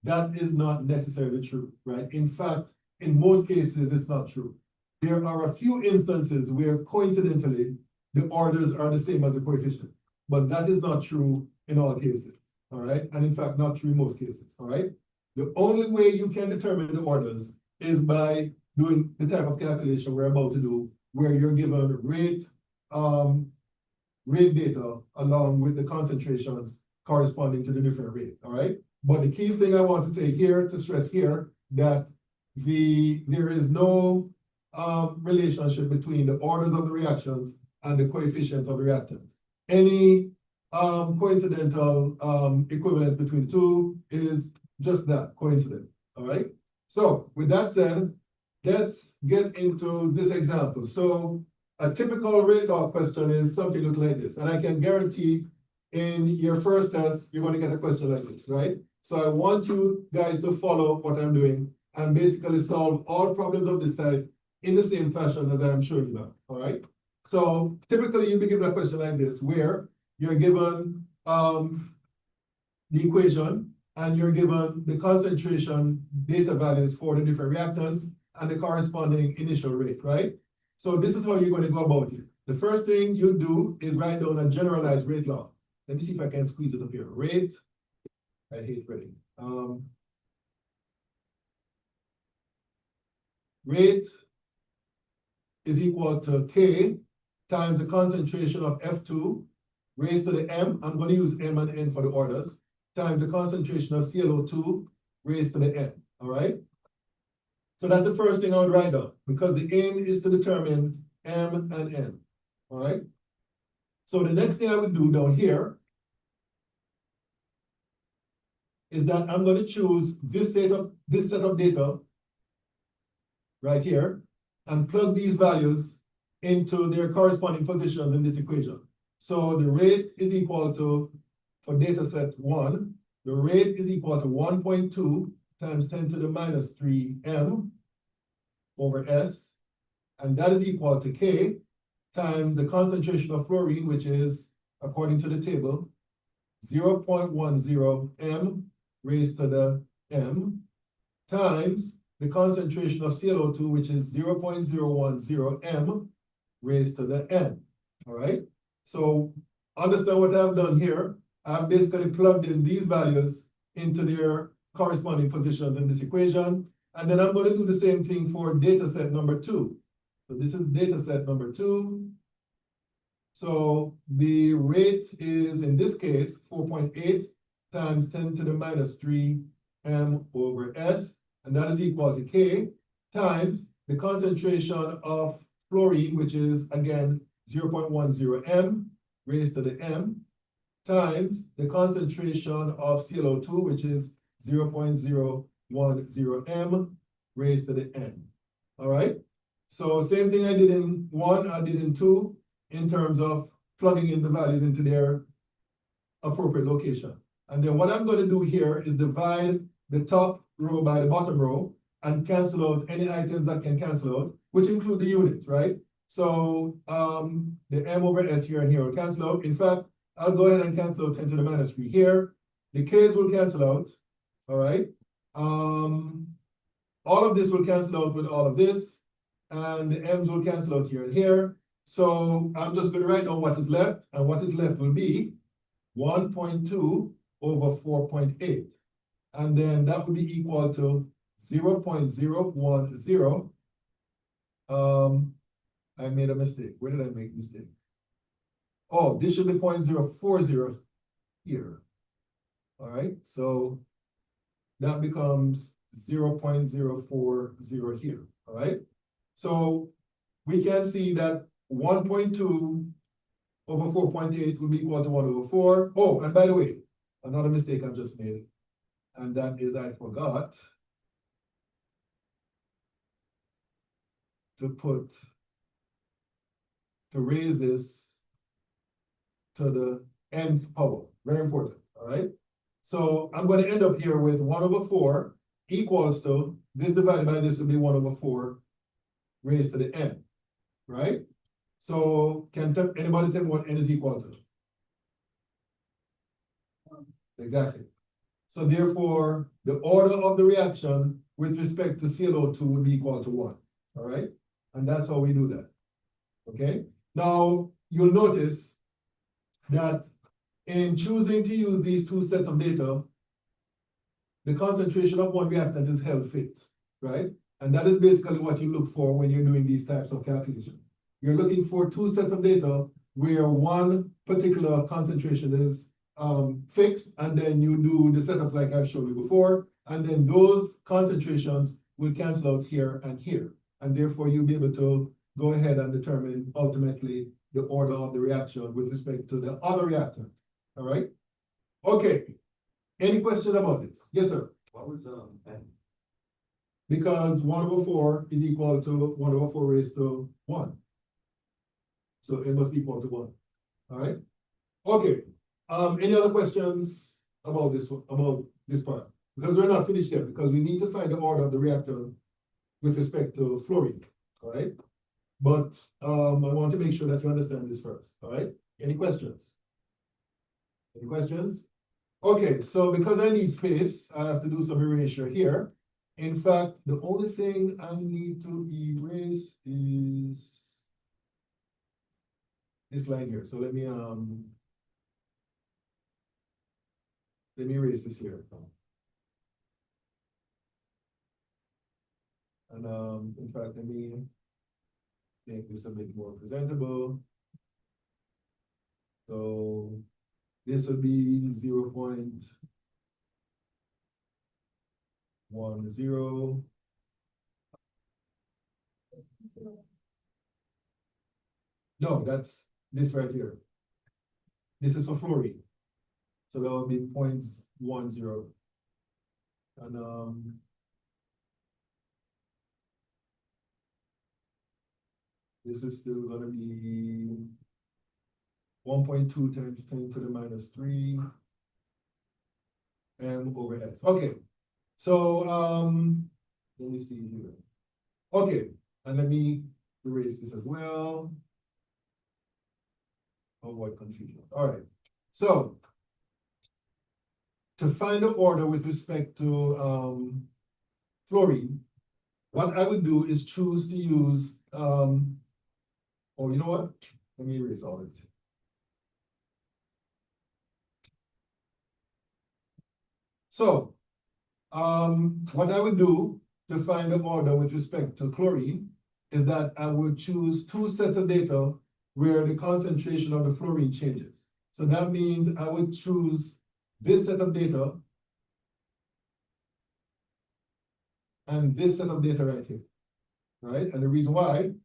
That is not necessarily true, right? In fact, in most cases, it's not true. There are a few instances where coincidentally, the orders are the same as the coefficient, but that is not true in all cases, all right? And in fact, not true in most cases, all right? The only way you can determine the orders is by doing the type of calculation we're about to do, where you're given rate data along with the concentrations corresponding to the different rate, all right? But the key thing I want to say here, to stress here, that there is no relationship between the orders of the reactions and the coefficients of the reactants. Any coincidental equivalence between the two is just that, coincident, all right? So with that said, let's get into this example. So a typical rate law question is something look like this, and I can guarantee in your first test, you're gonna get a question like this, right? So I want you guys to follow what I'm doing and basically solve all problems of this type in the same fashion as I'm showing you now, all right? So typically you'll be given a question like this, where you're given the equation and you're given the concentration data values for the different reactants and the corresponding initial rate, right? So this is how you're going to go about it. The first thing you do is write down a generalized rate law. Let me see if I can squeeze it up here. Rate, I hate writing. Rate is equal to K times the concentration of F2 raised to the M. I'm going to use M and N for the orders, times the concentration of ClO2 raised to the N, all right? So that's the first thing I would write down, because the aim is to determine M and N, all right? So the next thing I would do down here is that I'm going to choose this set of data right here and plug these values into their corresponding positions in this equation. So the rate is equal to, for data set 1, the rate is equal to 1.2 times 10 to the minus 3 m over S, and that is equal to K times the concentration of fluorine, which is, according to the table, 0.10 m raised to the m, times the concentration of ClO2, which is 0.010 m raised to the n, all right? So understand what I've done here. I've basically plugged in these values into their corresponding positions in this equation. And then I'm going to do the same thing for data set number 2. So this is data set number 2. So the rate is, in this case, 4.8 times 10 to the minus 3 m over S, and that is equal to K, times the concentration of fluorine, which is, again, 0.10 m raised to the m, times the concentration of ClO2, which is 0.010 m raised to the n. All right? So same thing I did in 1, I did in 2, in terms of plugging in the values into their appropriate location. And then what I'm going to do here is divide the top row by the bottom row and cancel out any items that can cancel out, which include the units, right? So the m over S here and here will cancel out. In fact, I'll go ahead and cancel out 10 to the minus 3 here. The k's will cancel out, all right? All of this will cancel out with all of this, and the m's will cancel out here and here. So I'm just going to write down what is left, and what is left will be 1.2 over 4.8. And then that would be equal to 0.010. I made a mistake. Where did I make a mistake? Oh, this should be 0.040 here. All right, so that becomes 0.040 here. All right, so we can see that 1.2 over 4.8 will be equal to 1 over 4. Oh, and by the way, another mistake I've just made, and that is I forgot to raise this to the nth power. Very important, all right? So I'm going to end up here with 1 over 4 equals to, this divided by this will be 1 over 4 raised to the n, right? So can anybody tell me what n is equal to? Exactly. So therefore, the order of the reaction with respect to ClO2 would be equal to 1, all right? And that's how we do that, okay? Now, you'll notice that in choosing to use these two sets of data, the concentration of one reactant is held fixed, right? And that is basically what you look for when you're doing these types of calculations. You're looking for two sets of data where one particular concentration is fixed, and then you do the setup like I've shown you before, and then those concentrations will cancel out here and here. And therefore, you'll be able to go ahead and determine ultimately the order of the reaction with respect to the other reactant. All right? Okay. Any questions about this? Yes, sir. What was N? because 1/4 is equal to 1/4 raised to 1. So it must be equal to 1. All right? Okay. Any other questions about this part? Because we're not finished yet, because we need to find the order of the reactor with respect to fluorine. All right? But I want to make sure that you understand this first. All right? Any questions? Any questions? Okay, so because I need space, I have to do some erasure here. In fact, the only thing I need to erase is this line here. So let me erase this here. And in fact, let me make this a bit more presentable. So this would be 0.10. No, that's this right here. This is for fluorine. So that would be 0.10. And this is still gonna be 1.2 times 10 to the minus 3 m/s. Okay, so let me see here. Okay, and let me erase this as well. Avoid confusion. All right, so to find the order with respect to fluorine, what I would do is choose to use oh, you know what? Let me erase all of it. So, what I would do to find the order with respect to chlorine is that I would choose two sets of data where the concentration of the fluorine changes. So that means I would choose this set of data and this set of data right here, right? And the reason why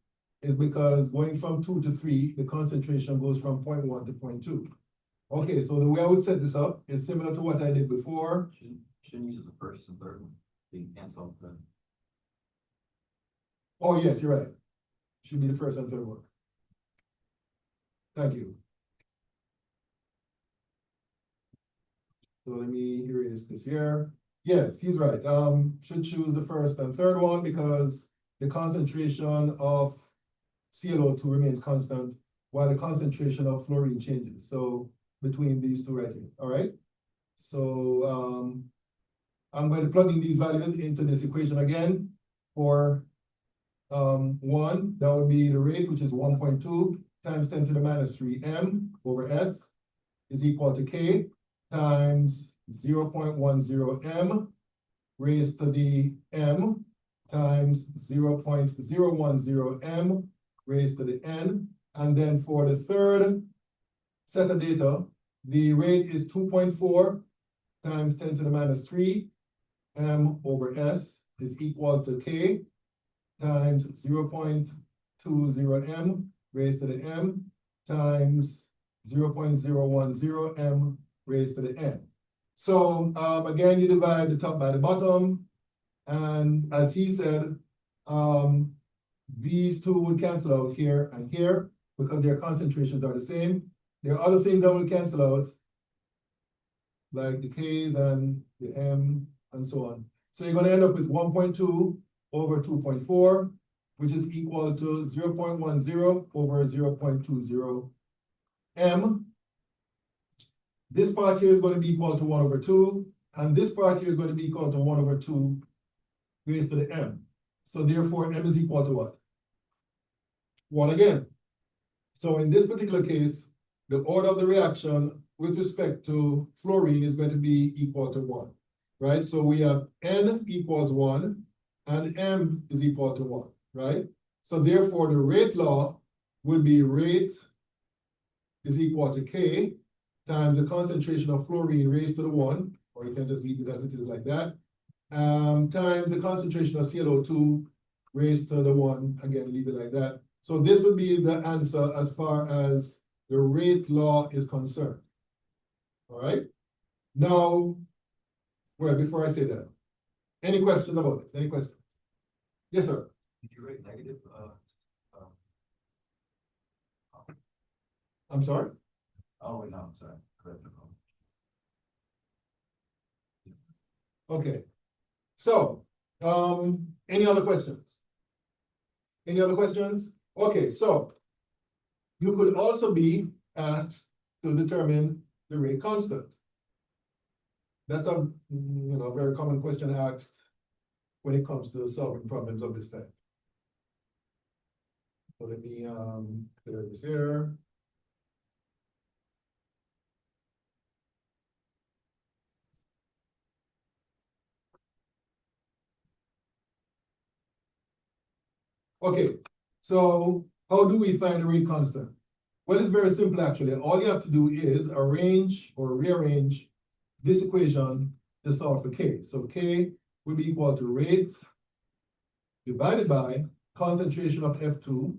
is because going from 2 to 3, the concentration goes from 0.1 to 0.2. Okay, so the way I would set this up is similar to what I did before. Shouldn't use the first and third one. You cancel them. Oh, yes, you're right. Should be the first and third one. Thank you. So let me erase this here. Yes, he's right. Should choose the first and third one because the concentration of ClO2 remains constant while the concentration of fluorine changes. So between these two right here, all right? So I'm going to plug in these values into this equation again. For 1, that would be the rate, which is 1.2 times 10 to the minus 3 m/s is equal to K times 0.10 m raised to the m times 0.010 m raised to the n. And then for the third set of data, the rate is 2.4 times 10 to the minus 3 m/s is equal to K times 0.20 m raised to the m times 0.010 m raised to the n. So again, you divide the top by the bottom, and as he said, these two would cancel out here and here because their concentrations are the same. There are other things that will cancel out, like the K's and the M and so on. So you're going to end up with 1.2 over 2.4, which is equal to 0.10 over 0.20 m. This part here is going to be equal to 1 over 2, and this part here is going to be equal to 1 over 2 raised to the m. So therefore, m is equal to what? 1 again. So in this particular case, the order of the reaction with respect to fluorine is going to be equal to 1, right? So we have n equals 1 and m is equal to 1, right? So therefore, the rate law would be rate is equal to K times the concentration of fluorine raised to the 1, or you can just leave it as it is like that, times the concentration of ClO2 raised to the 1, again, leave it like that. So this would be the answer as far as the rate law is concerned. All right? Now, well, before I say that, any questions about this? Any questions? Yes, sir. Did you rate negative, I'm sorry. oh, wait, no, I'm sorry. Correct. Okay. So, any other questions? Any other questions? Okay, so you could also be asked to determine the rate constant. That's a, very common question asked when it comes to solving problems of this type. So let me, clear this here. Okay, so how do we find the rate constant? Well, it's very simple, actually. All you have to do is arrange or rearrange this equation to solve for K. So K will be equal to rate divided by concentration of F2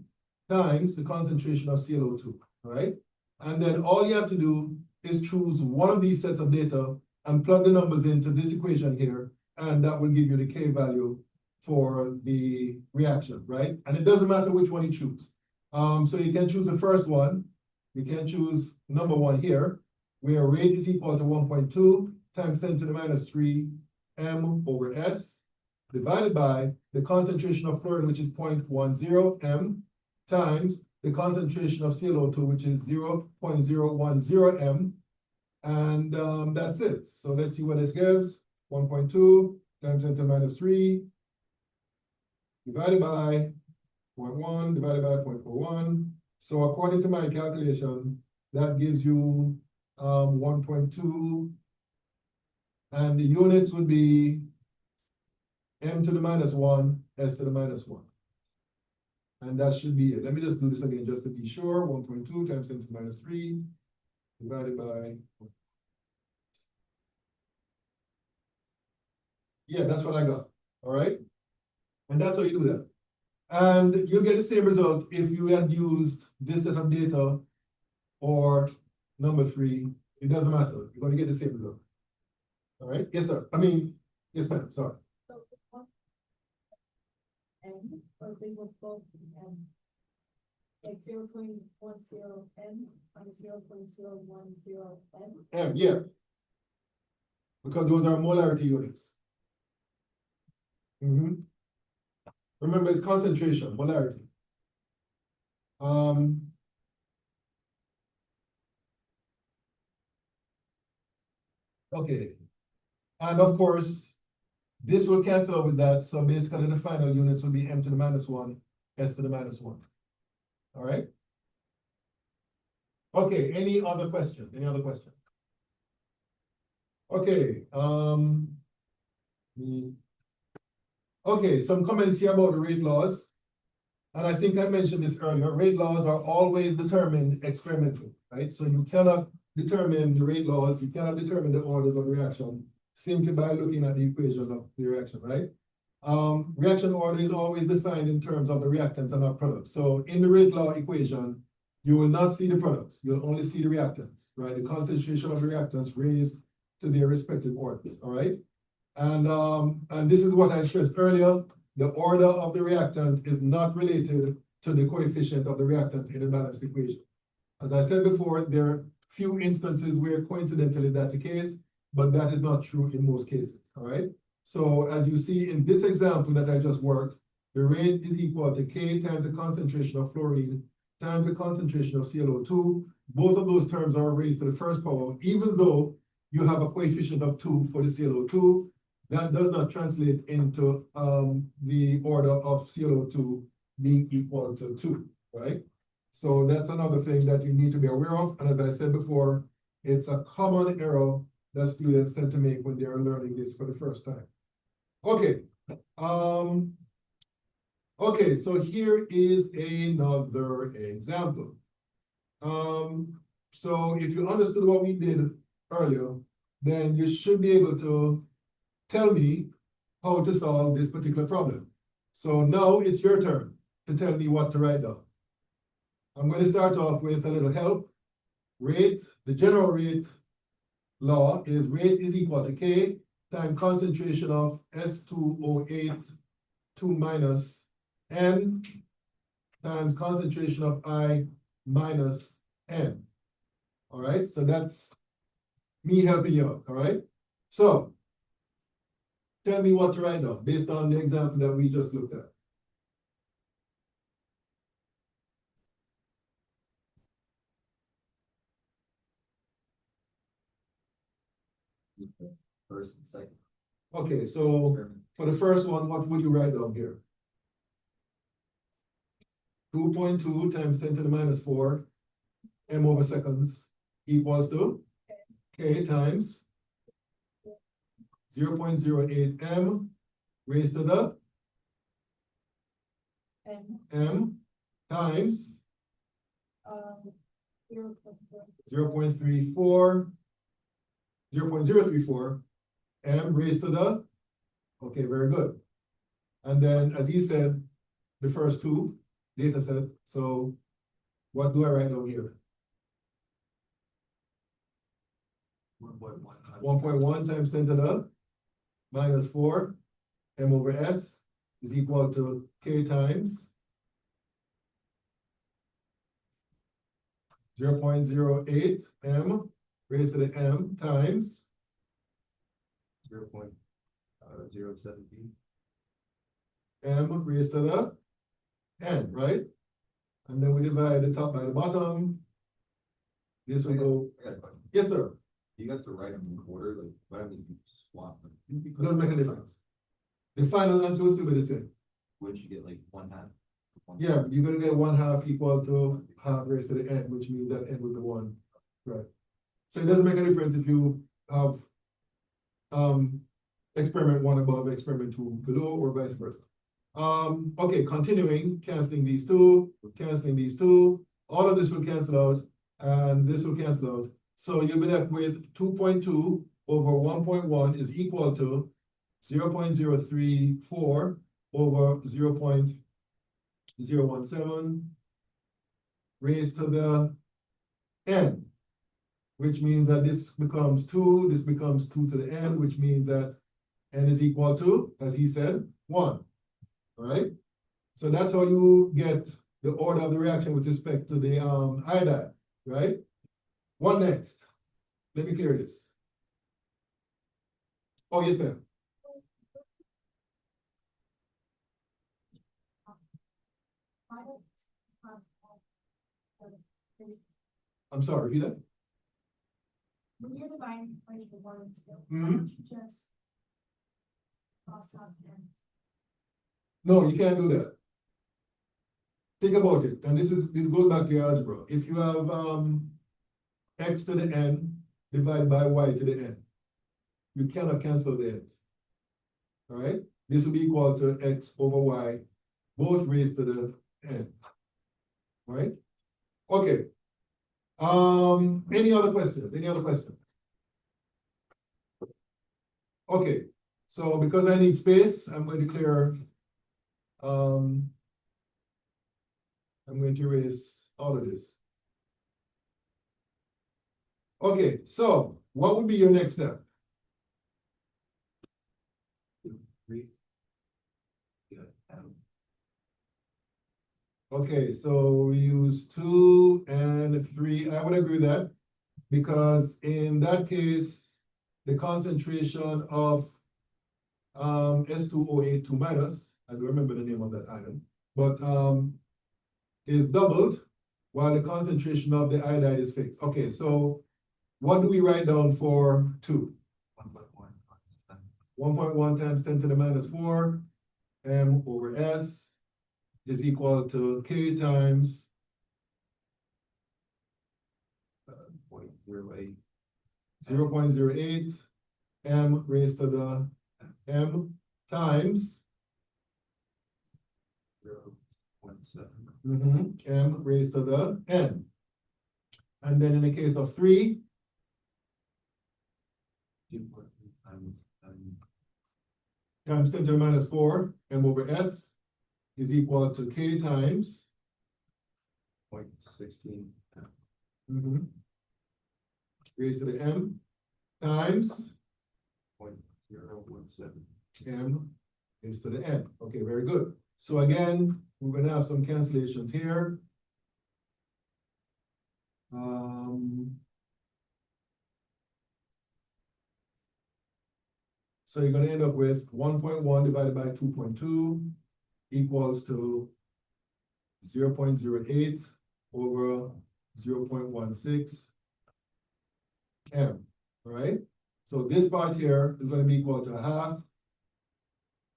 times the concentration of ClO2, right? And then all you have to do is choose one of these sets of data and plug the numbers into this equation here, and that will give you the K value for the reaction, right? And it doesn't matter which one you choose. So you can choose the first one. You can choose number one here, where rate is equal to 1.2 times 10 to the minus 3 m over s, divided by the concentration of fluorine, which is 0.10 m, times the concentration of ClO2, which is 0.010 m. And that's it. So let's see what this gives. 1.2 times 10 to the minus 3 divided by 0.1 divided by 0.41. So according to my calculation, that gives you 1.2, and the units would be m to the minus 1, s to the minus 1. And that should be it. Let me just do this again just to be sure. 1.2 times 10 to the minus 3 divided by, yeah, that's what I got. All right. And that's how you do that. And you'll get the same result if you had used this set of data or number 3. It doesn't matter. You're going to get the same result. All right. Yes, sir. Yes, ma'am. Sorry. So, M, or they will both be M. Like 0.10 M and 0.010 M. Yeah. Because those are molarity units. Remember, it's concentration, molarity. Okay. And of course, this will cancel out with that. So basically the final units will be m to the minus 1, s to the minus 1. All right. Okay, any other question? Any other question? Okay. Okay, some comments here about the rate laws. And I think I mentioned this earlier. Rate laws are always determined experimentally, right? So you cannot determine the rate laws, you cannot determine the orders of reaction simply by looking at the equation of the reaction, right? Reaction order is always defined in terms of the reactants and not products. So in the rate law equation, you will not see the products, you'll only see the reactants, right? The concentration of the reactants raised to their respective orders, all right? And this is what I stressed earlier. The order of the reactant is not related to the coefficient of the reactant in the balanced equation. As I said before, there are few instances where coincidentally that's the case, but that is not true in most cases, all right? So as you see in this example that I just worked, the rate is equal to K times the concentration of fluorine times the concentration of ClO2. Both of those terms are raised to the first power, even though you have a coefficient of 2 for the ClO2. That does not translate into the order of ClO2 being equal to 2, right? So that's another thing that you need to be aware of. And as I said before, it's a common error that students tend to make when they are learning this for the first time. Okay. Okay, so here is another example. So if you understood what we did earlier, then you should be able to tell me how to solve this particular problem. So now it's your turn to tell me what to write down. I'm going to start off with a little help. Rate, the general rate law is rate is equal to K times concentration of S2O8 two minus N times concentration of I minus N. All right, so that's me helping you out, all right? So tell me what to write down based on the example that we just looked at. First and second. Okay, so experiment. for the first one, what would you write down here? 2.2 times 10 to the minus 4 m over seconds equals to K times 0.08 m raised to the And, m times 0.0. 0.034 m raised to the, okay, very good. And then, as he said, the first two data set, so what do I write down here? 1.1 times 10 to the minus 4 m over s is equal to K times 0.08 m raised to the m times 0.017. m raised to the n, right? And then we divide the top by the bottom. This will go, I got a question. yes, sir, You got to write them in order, like, why don't you swap them? doesn't make a difference. The final answer will still be the same. Wouldn't you get like one half? Yeah, you're gonna get 1/2 equal to half raised to the n, which means that n will be 1, right? So it doesn't make a difference if you have experiment 1 above, experiment 2 below, or vice versa. Okay, continuing, canceling these two, all of this will cancel out, and this will cancel out. So you'll be left with 2.2 over 1.1 is equal to 0.034 over 0.017 raised to the n, which means that this becomes 2, this becomes 2 to the n, which means that n is equal to, as he said, 1. All right? So that's how you get the order of the reaction with respect to the iodide, right? What next? Let me clear this. Oh, yes, ma'am. I'm sorry, repeat that? When you're dividing equation 1 and 2, why Mhm. don't you just cross out and No, you can't do that. Think about it, and this goes back to your algebra. If you have x to the n divided by y to the n, you cannot cancel the n's. All right, this will be equal to x over y, both raised to the n. All right, okay. Any other questions? Any other questions? Okay, so because I need space, I'm going to clear. I'm going to erase all of this. Okay, so what would be your next step? Three. Yeah, Okay, so we use 2 and 3. I would agree with that, because in that case, the concentration of S2O8 2 minus, I don't remember the name of that ion, but is doubled while the concentration of the iodide is fixed. Okay, so what do we write down for 2? 1.1 times 10 to the minus 4 m over s is equal to K times 0.08. 0.08 m raised to the m times 0.7. m raised to the n. And then in the case of 3, 2.3 times 10 to the minus 4 m over s is equal to K times 0.16. raised to the m times 0.017. m is to the n. Okay, very good. So again, we're gonna have some cancellations here. So you're gonna end up with 1.1 divided by 2.2 equals to 0.08 over 0.16 m, all right? So this part here is gonna be equal to a half.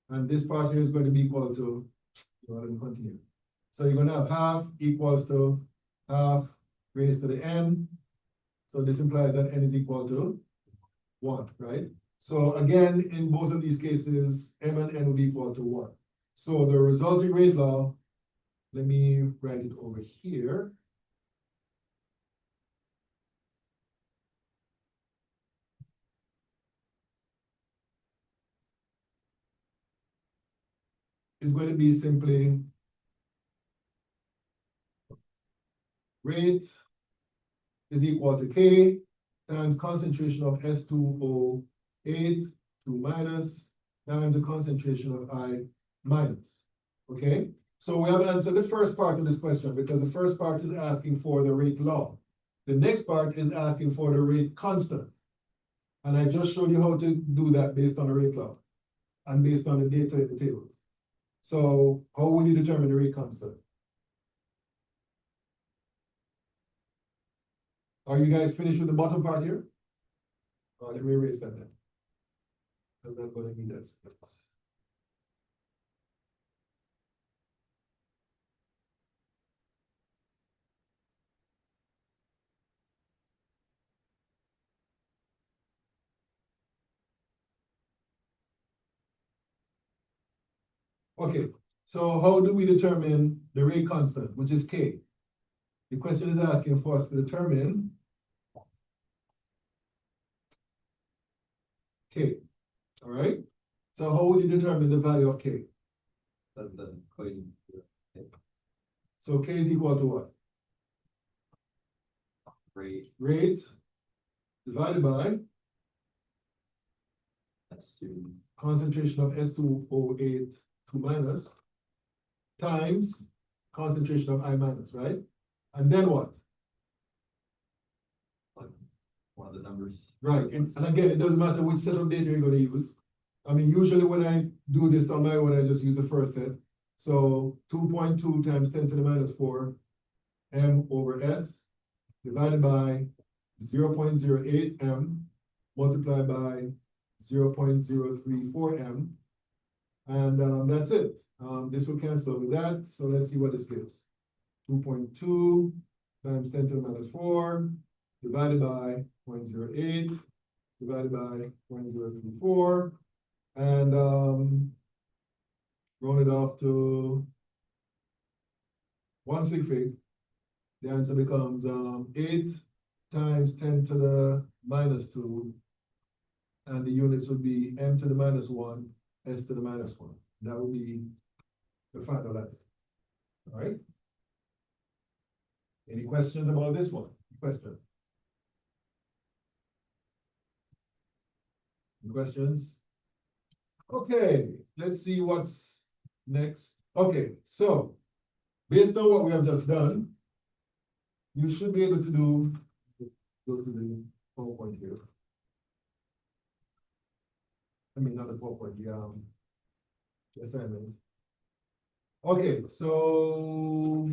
And this part here is going to be equal to, let me continue. So you're gonna have half equals to half raised to the n. So this implies that n is equal to 1, right? So again, in both of these cases, m and n will be equal to 1. So the resulting rate law, let me write it over here. Is going to be simply rate is equal to K times concentration of S2O8 2 minus times the concentration of I minus. Okay, so we have answered the first part of this question because the first part is asking for the rate law. The next part is asking for the rate constant. And I just showed you how to do that based on the rate law and based on the data in the tables. So how would you determine the rate constant? Are you guys finished with the bottom part here? Let me erase that then. I'm not going to need that space. Okay, so how do we determine the rate constant, which is K? The question is asking for us to determine K, all right? So how would you determine the value of K? The equation. So K is equal to what? Rate, Rate divided by S2, concentration of S2O8 2 minus times concentration of I minus, right? And then what? like, one of the numbers. Right, and again, it doesn't matter which set of data you're gonna use. I mean, usually when I do this on my own, I just use the first set. So 2.2 times 10 to the minus 4 m over s divided by 0.08 m multiplied by 0.034 m. And that's it. This will cancel with that. So let's see what this gives. 2.2 times 10 to the minus 4 divided by 0.08 divided by 0.034 and round it off to 1 sig fig. The answer becomes 8 times 10 to the minus 2, and the units would be m to the minus 1, s to the minus 1. That would be the final answer. All right. Any questions about this one? Question? Questions? Okay, let's see what's next. Okay, so based on what we have just done, you should be able to do, go to the PowerPoint here. I mean, not the PowerPoint, the assignment. Okay, so,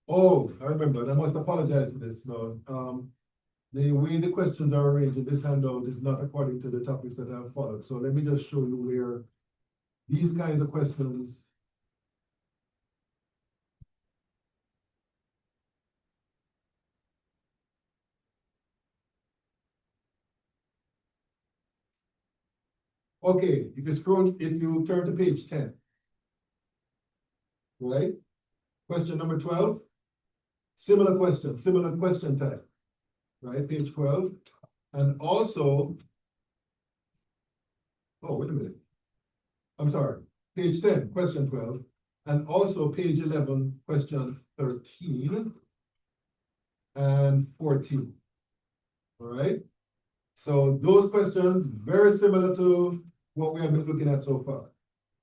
oh, I remember, and I must apologize for this now. The way the questions are arranged in this handout is not according to the topics that I've followed. So let me just show you where these kinds of questions. Okay, if you turn to page 10, right? Question number 12, similar question type, right? Page 12, and also, oh, wait a minute. I'm sorry, page 10, question 12, and also page 11, question 13 and 14. All right. So those questions very similar to what we have been looking at so far.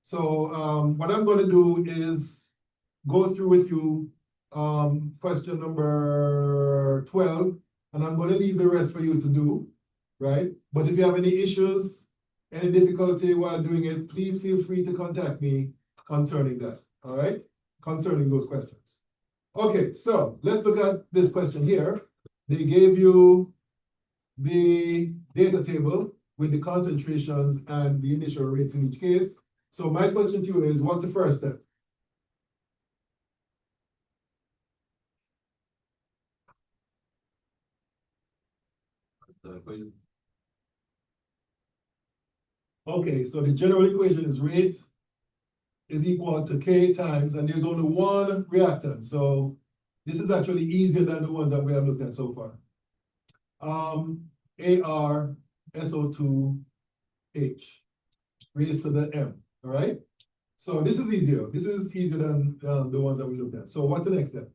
So, what I'm gonna do is go through with you, question number 12, and I'm gonna leave the rest for you to do, right? But if you have any issues, any difficulty while doing it, please feel free to contact me concerning that, all right? Concerning those questions. Okay, so let's look at this question here. They gave you the data table with the concentrations and the initial rates in each case. So my question to you is, what's the first step? The equation, Okay, so the general equation is rate is equal to K times, and there's only one reactant. So this is actually easier than the ones that we have looked at so far. ArSO2H raised to the M, all right? So this is easier. This is easier than the ones that we looked at. So what's the next step?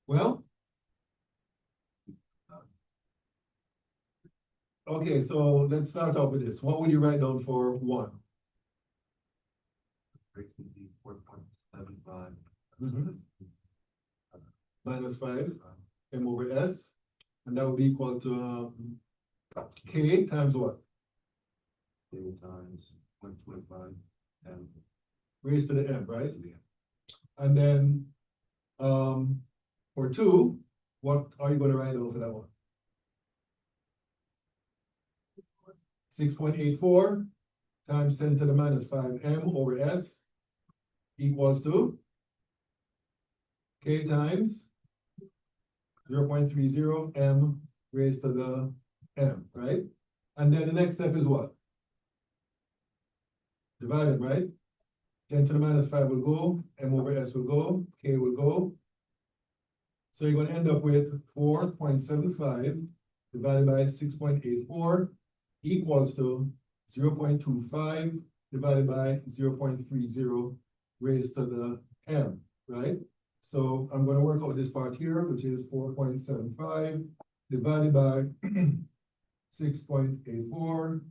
Well, okay, so let's start off with this. What would you write down for 1? rate would be 4.75. Minus 5 M over S, and that would be equal to K times what? K times 125 and Raised to the M, right? yeah, And then for 2, what are you going to write down for that one? 6.84 times 10 to the minus 5 M over S equals to K times 0.30 M raised to the M, right? And then the next step is what? Divided, right? 10 to the minus 5 will go, M over S will go, K will go. So you're gonna end up with 4.75 divided by 6.84 equals to 0.25 divided by 0.30 raised to the M, right? So I'm gonna work out this part here, which is 4.75 divided by 6.84.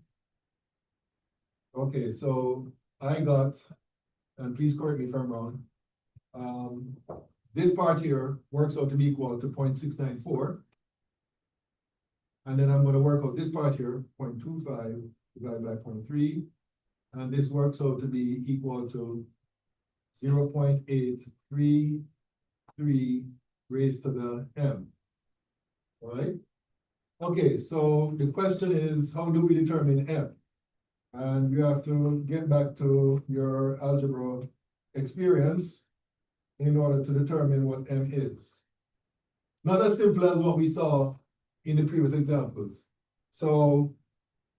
Okay, so I got, and please correct me if I'm wrong, this part here works out to be equal to 0.694. And then I'm gonna work out this part here, 0.25 divided by 0.3. And this works out to be equal to 0.833 raised to the M. All right? Okay, so the question is, how do we determine M? And you have to get back to your algebra experience in order to determine what M is. Not as simple as what we saw in the previous examples. So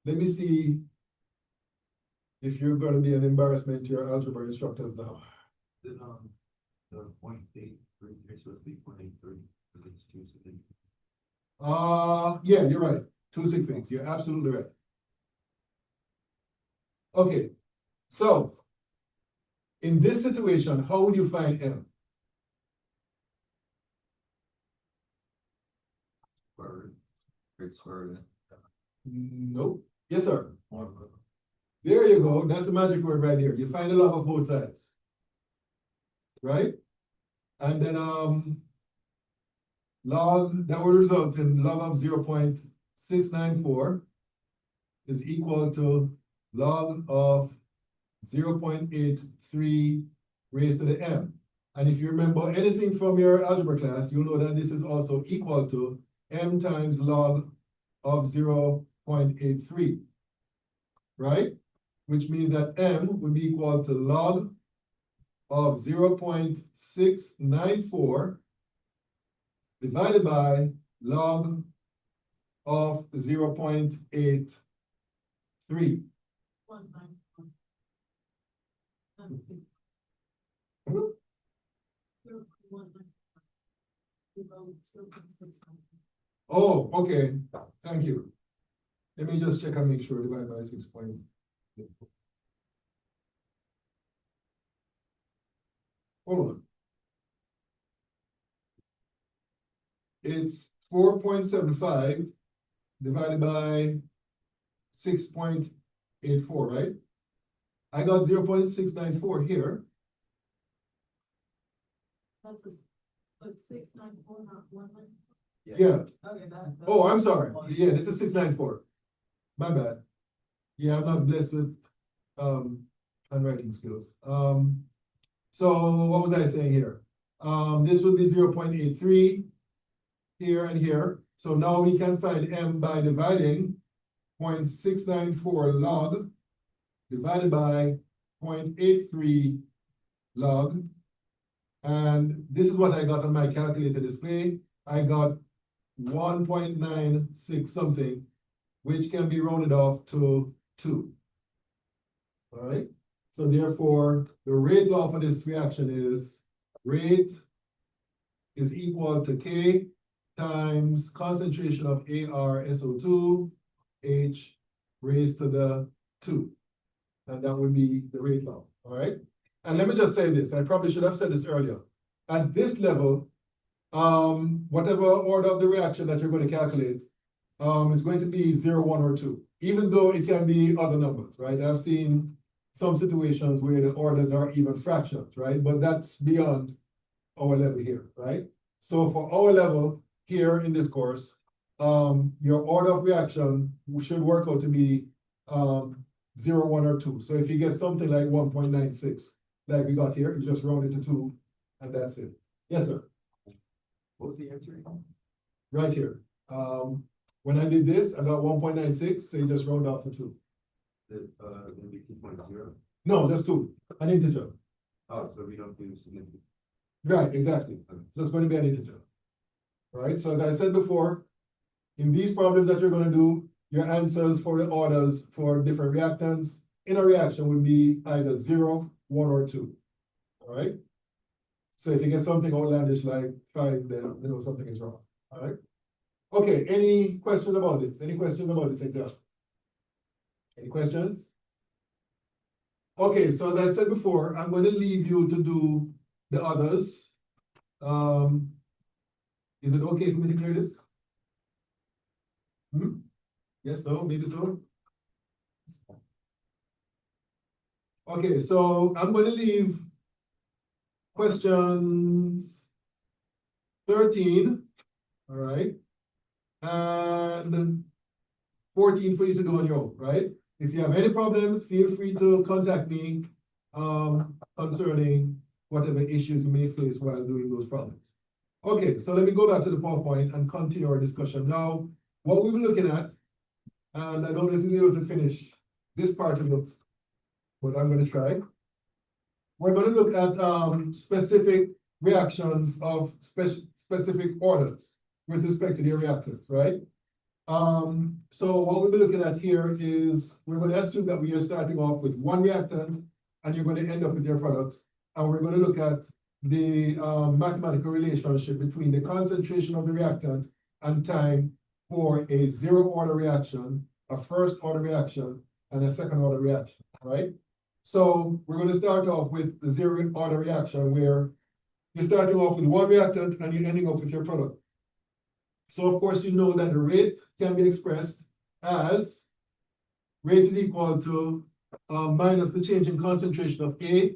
let me see if you're going to be an embarrassment to your algebra instructors now. then the 0.83, it's supposed to be 0.83, but it's 2 seconds. Yeah, you're right. 2 sig figs. You're absolutely right. Okay, so in this situation, how would you find M? Square root, square root. Nope. Yes, sir. One. There you go. That's the magic word right here. You find the log of both sides. Right? And then log that would result in log of 0.694 is equal to log of 0.83 raised to the M. And if you remember anything from your algebra class, you'll know that this is also equal to M times log of 0.83, right? Which means that M would be equal to log of 0.694 divided by log of 0.83. Oh, okay, thank you. Let me just check and make sure divided by 6. hold on. It's 4.75 divided by 6.84, right? I got 0.694 here. That's the, but 694, not 100. Yeah, Okay, that. oh, I'm sorry, yeah, this is 694. My bad. Yeah, I'm not blessed with, handwriting skills. So what was I saying here? This would be 0.83 here and here. So now we can find M by dividing 0.694 log divided by 0.83 log. And this is what I got on my calculator display. I got 1.96 something, which can be rounded off to 2. All right, so therefore, the rate law for this reaction is rate is equal to K times concentration of ArSO2 H raised to the 2. And that would be the rate law, all right? And let me just say this, I probably should have said this earlier. At this level, whatever order of the reaction that you're going to calculate, is going to be 0, 1, or 2, even though it can be other numbers, right? I've seen some situations where the orders are even fractions, right? But that's beyond our level here, right? So for our level here in this course, your order of reaction should work out to be 0, 1, or 2. So if you get something like 1.96, like we got here, you just round it to 2, and that's it. Yes, sir. What was the answer again? Right here. When I did this, I got 1.96, so you just round off to 2. Gonna be 2.0. No, just 2, an integer. Oh, so we don't do significant. Right, exactly. So it's going to be an integer. Right, so as I said before, in these problems that you're going to do, your answers for the orders for different reactants in a reaction would be either 0, 1, or 2. All right. So if you get something outlandish like 5, then you know something is wrong. All right. Okay, any questions about this? Any questions about this example? Any questions? Okay, so as I said before, I'm going to leave you to do the others. Is it okay for me to clear this? Yes, no, maybe so. Okay, so I'm going to leave questions 13, all right, and 14 for you to do on your own, right? If you have any problems, feel free to contact me concerning whatever issues you may face while doing those problems. Okay, so let me go back to the PowerPoint and continue our discussion. Now, what we were looking at, and I don't know if we'll be able to finish this part of it, but I'm going to try. We're going to look at specific reactions of specific orders with respect to their reactants, right? So what we'll be looking at here is we're going to assume that we are starting off with one reactant and you're going to end up with your products. And we're going to look at the mathematical relationship between the concentration of the reactant and time for a 0 order reaction, a 1st order reaction, and a 2nd order reaction, right? So we're going to start off with the 0 order reaction where you're starting off with one reactant and you're ending up with your product. So of course, you know that the rate can be expressed as rate is equal to minus the change in concentration of A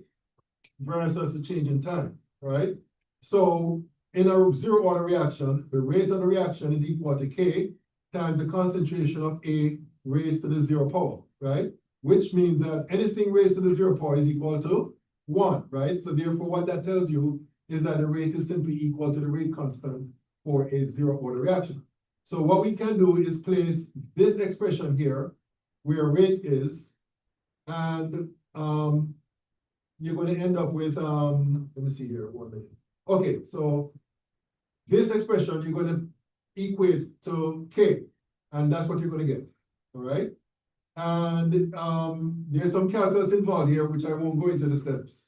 versus the change in time, right? So in a 0 order reaction, the rate of the reaction is equal to K times the concentration of A raised to the 0 power, right? Which means that anything raised to the 0 power is equal to 1, right? So therefore, what that tells you is that the rate is simply equal to the rate constant for a 0 order reaction. So what we can do is place this expression here where rate is, and you're going to end up with, let me see here, 1 minute. Okay, so this expression you're going to equate to K, and that's what you're going to get, all right? And there's some calculus involved here, which I won't go into the steps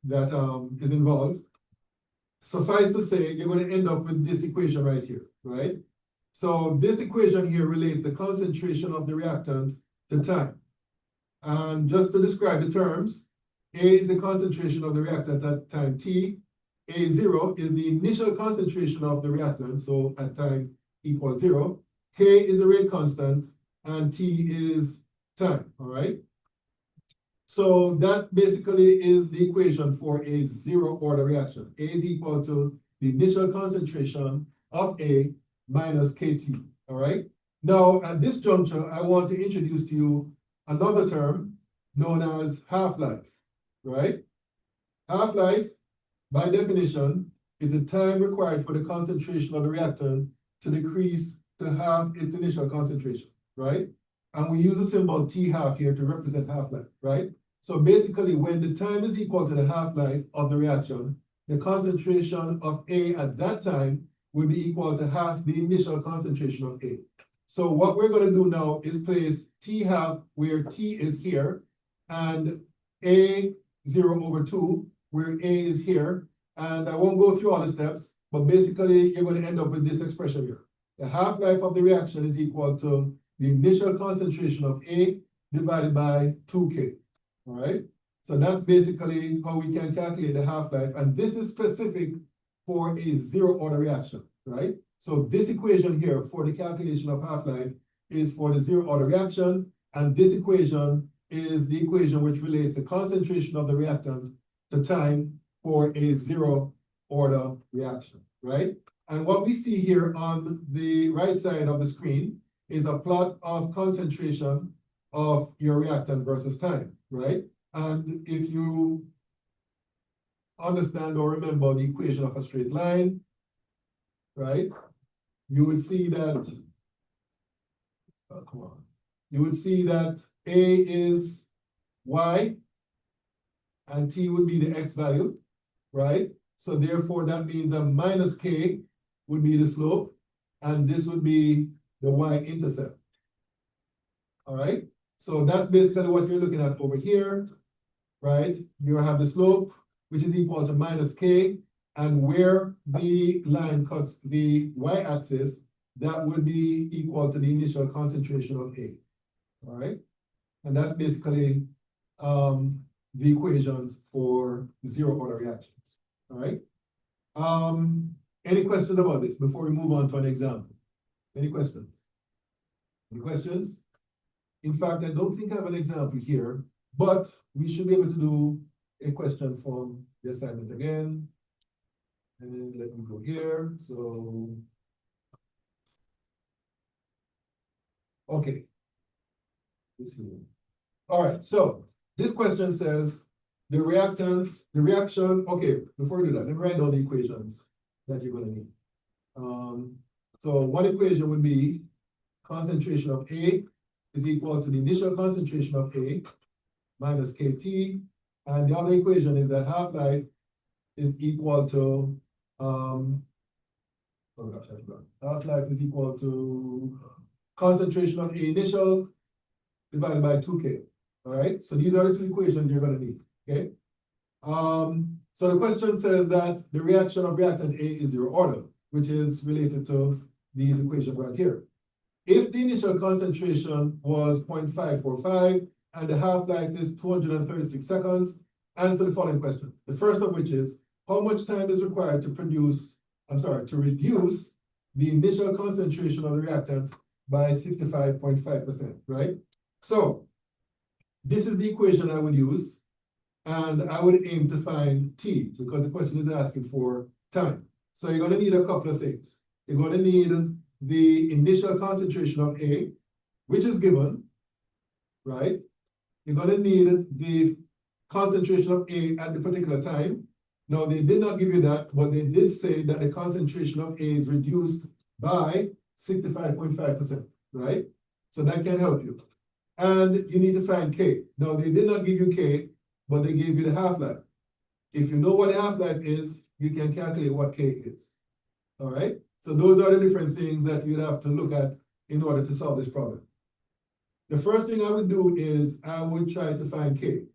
that is involved. Suffice to say, you're going to end up with this equation right here, right? So this equation here relates the concentration of the reactant to time. And just to describe the terms, A is the concentration of the reactant at time t. A0 is the initial concentration of the reactant, so at time equals 0. K is the rate constant, and T is time, all right? So that basically is the equation for a zero order reaction. A is equal to the initial concentration of A minus KT, all right? Now, at this juncture, I want to introduce to you another term known as half-life, right? Half-life, by definition, is the time required for the concentration of the reactant to decrease to half its initial concentration, right? And we use the symbol T half here to represent half-life, right? So basically, when the time is equal to the half-life of the reaction, the concentration of A at that time will be equal to half the initial concentration of A. So what we're going to do now is place T half where T is here, and A 0/2 where A is here. And I won't go through all the steps, but basically you're going to end up with this expression here. The half-life of the reaction is equal to the initial concentration of A divided by 2K, all right? So that's basically how we can calculate the half-life, and this is specific for a zero-order reaction, right? So this equation here for the calculation of half-life is for the zero-order reaction, and this equation is the equation which relates the concentration of the reactant to time for a zero-order reaction, right? And what we see here on the right side of the screen is a plot of concentration of your reactant versus time, right? And if you understand or remember the equation of a straight line, right, you would see that, you would see that A is Y and T would be the X value, right? So therefore that means a minus K would be the slope, and this would be the y-intercept. All right, so that's basically what you're looking at over here, right? You have the slope, which is equal to minus K, and where the line cuts the y-axis, that would be equal to the initial concentration of A. All right, and that's basically the equations for zero-order reactions. All right. Any questions about this before we move on to an example? Any questions? Any questions? In fact, I don't think I have an example here, but we should be able to do a question from the assignment again. And let me go here. So, okay. All right, so this question says the reaction, okay, before we do that, let me write down the equations that you're going to need. So one equation would be concentration of A is equal to the initial concentration of A minus KT, and the other equation is that half-life is equal to half-life is equal to concentration of A initial divided by 2K. All right, so these are the two equations you're going to need. Okay. So the question says that the reaction of reactant A is zero order, which is related to these equations right here. If the initial concentration was 0.545 and the half-life is 236 seconds, answer the following question. The first of which is, how much time is required to reduce the initial concentration of the reactant by 65.5%, right? So this is the equation I would use, and I would aim to find T because the question is asking for time. So you're going to need a couple of things. You're going to need the initial concentration of A, which is given, right? You're going to need the concentration of A at the particular time. Now, they did not give you that, but they did say that the concentration of A is reduced by 65.5%, right? So that can help you. And you need to find K. Now, they did not give you K, but they gave you the half-life. If you know what the half-life is, you can calculate what K is. All right? So those are the different things that you'd have to look at in order to solve this problem. The first thing I would do is I would try to find K.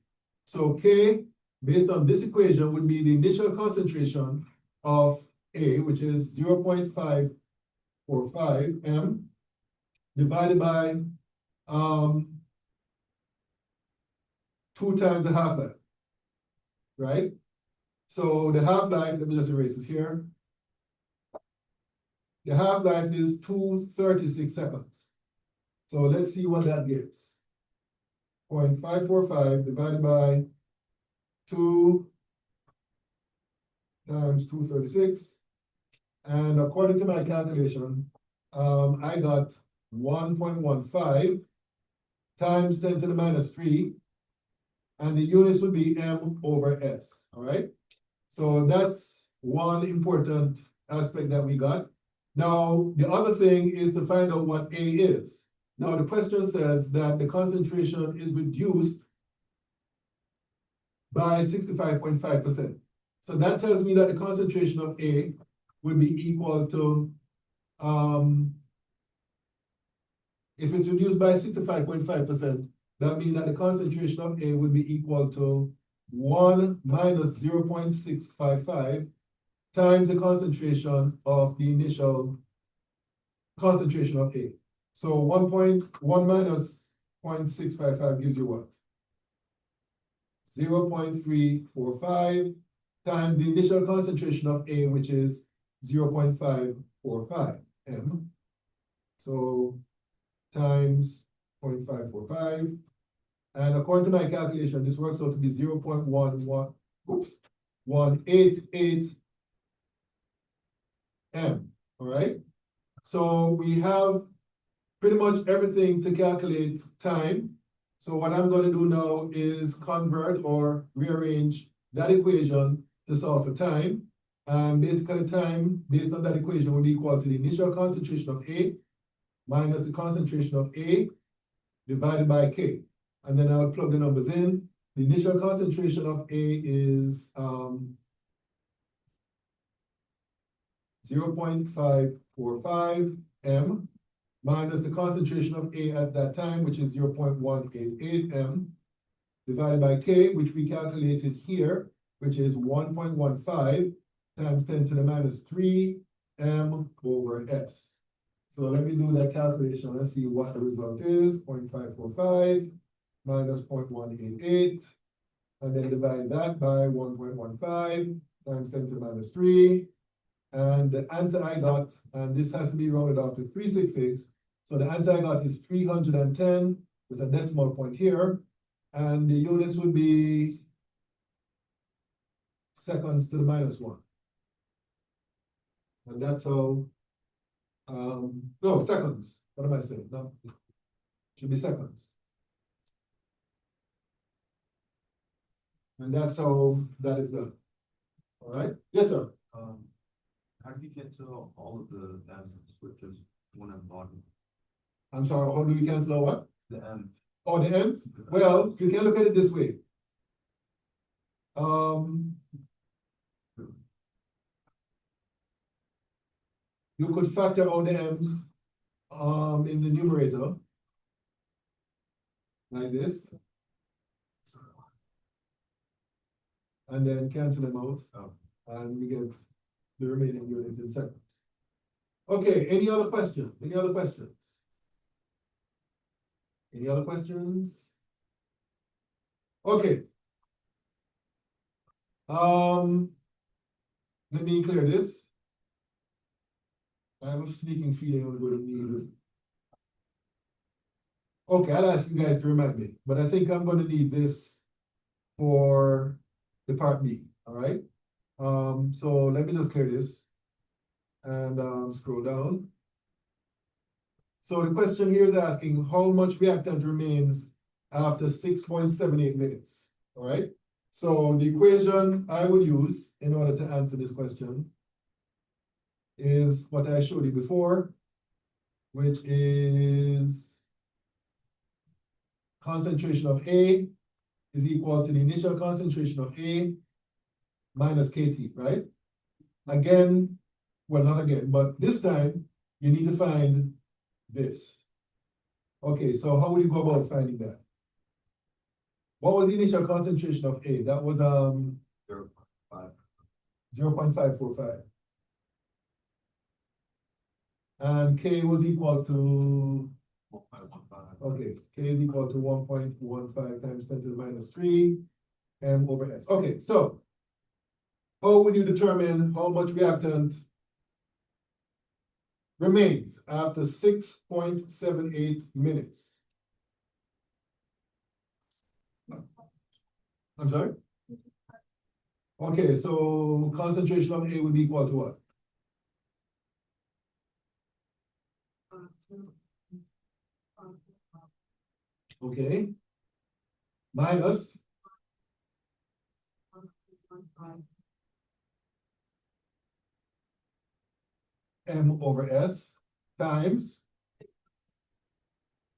So K, based on this equation, would be the initial concentration of A, which is 0.545 M, divided by 2 times the half-life. right? So the half-life, let me just erase this here. The half-life is 236 seconds. So let's see what that gives. 0.545 divided by 2 times 236. And according to my calculation, I got 1.15 times 10 to the minus 3. And the units would be M over S, all right? So that's one important aspect that we got. Now, the other thing is to find out what A is. Now, the question says that the concentration is reduced by 65.5%. So that tells me that the concentration of A would be equal to, if it's reduced by 65.5%, that means that the concentration of A would be equal to 1 minus 0.655 times the concentration of the initial concentration of A. So 1.1 minus 0.655 gives you what? 0.345 times the initial concentration of A, which is 0.545 M. So times 0.545. And according to my calculation, this works out to be 188 M, all right? So we have pretty much everything to calculate time. So what I'm going to do now is convert or rearrange that equation to solve for time. And basically time based on that equation will be equal to the initial concentration of A minus the concentration of A divided by K. And then I'll plug the numbers in. The initial concentration of A is 0.545 M minus the concentration of A at that time, which is 0.188 M, divided by K, which we calculated here, which is 1.15 times 10 to the minus 3 M over S. So let me do that calculation. Let's see what the result is. 0.545 minus 0.188, and then divide that by 1.15 times 10 to the minus 3. And the answer I got, and this has to be rounded off to 3 sig figs. So the answer I got is 310 with a decimal point here. And the units would be seconds to the minus 1. And that's how, no, seconds. What am I saying? No, should be seconds. And that's how that is done. All right? Yes, sir. How do you get to all of the M's with just one M bottom? I'm sorry, how do you cancel what? The M. Oh, the M's? Well, you can look at it this way. You could factor out the M's in the numerator like this. And then cancel them out. And we get the remaining unit in seconds. Okay, any other questions? Any other questions? Any other questions? Okay. Let me clear this. I have a sneaking feeling I'm going to need it. Okay, I'll ask you guys to remind me, but I think I'm going to need this for the part B, all right? So let me just clear this and scroll down. So the question here is asking how much reactant remains after 6.78 minutes, all right? So the equation I would use in order to answer this question is what I showed you before, which is concentration of A is equal to the initial concentration of A minus KT, right? Again, well, not again, but this time you need to find this. Okay, so how would you go about finding that? What was the initial concentration of A? That was 0.545. And K was equal to 1.15. okay, K is equal to 1.15 times 10 to the minus 3. M over S. Okay, so how would you determine how much reactant remains after 6.78 minutes? I'm sorry? Okay, so concentration of A would be equal to what? Okay. Minus M over S times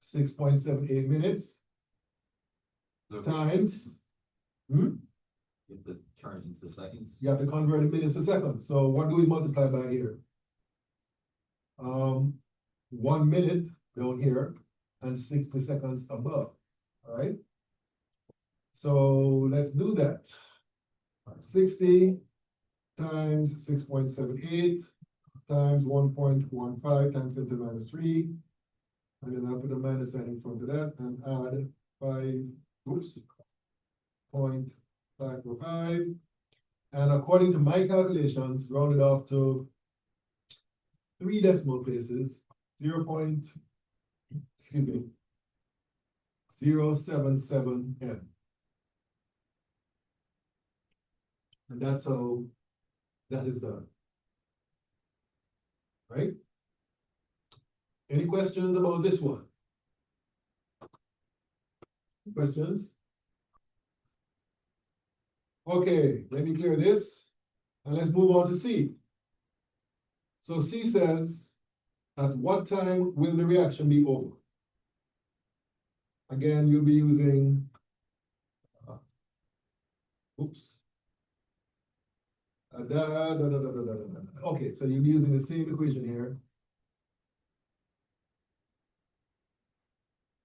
6.78 minutes So times, you have to turn it into seconds. you have to convert it minutes to seconds. So what do we multiply by here? 1 minute down here and 60 seconds above, all right? So let's do that. 60 times 6.78 times 1.15 times 10 to the minus 3. And then I'll put a minus sign in front of that and add 0.545. And according to my calculations, rounded off to 3 decimal places, 0.077 M. And that's how that is done. Right? Any questions about this one? Questions? Okay, let me clear this and let's move on to C. So C says, at what time will the reaction be over? Again, you'll be using, okay, so you'll be using the same equation here.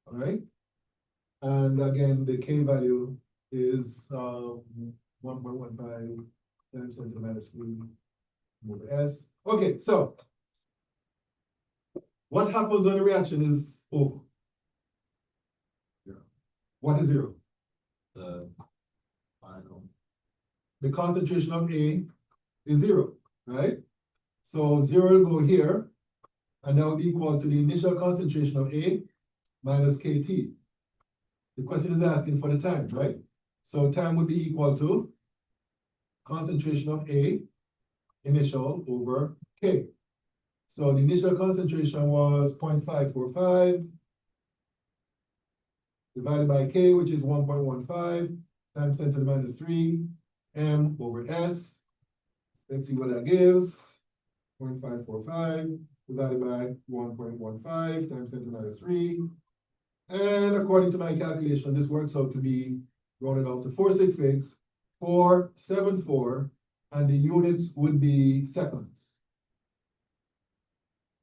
All right. And again, the K value is 1.15 times 10 to the minus 3 over S. Okay, so what happens when the reaction is over? Zero. What is zero? The final. The concentration of A is zero, right? So zero will go here, and that will be equal to the initial concentration of A minus KT. The question is asking for the time, right? So time would be equal to concentration of A initial over K. So the initial concentration was 0.545 divided by K, which is 1.15 times 10 to the minus 3 M over S. Let's see what that gives. 0.545 divided by 1.15 times 10 to the minus 3. And according to my calculation, this works out to be rounded out to 4 sig figs, 474, and the units would be seconds.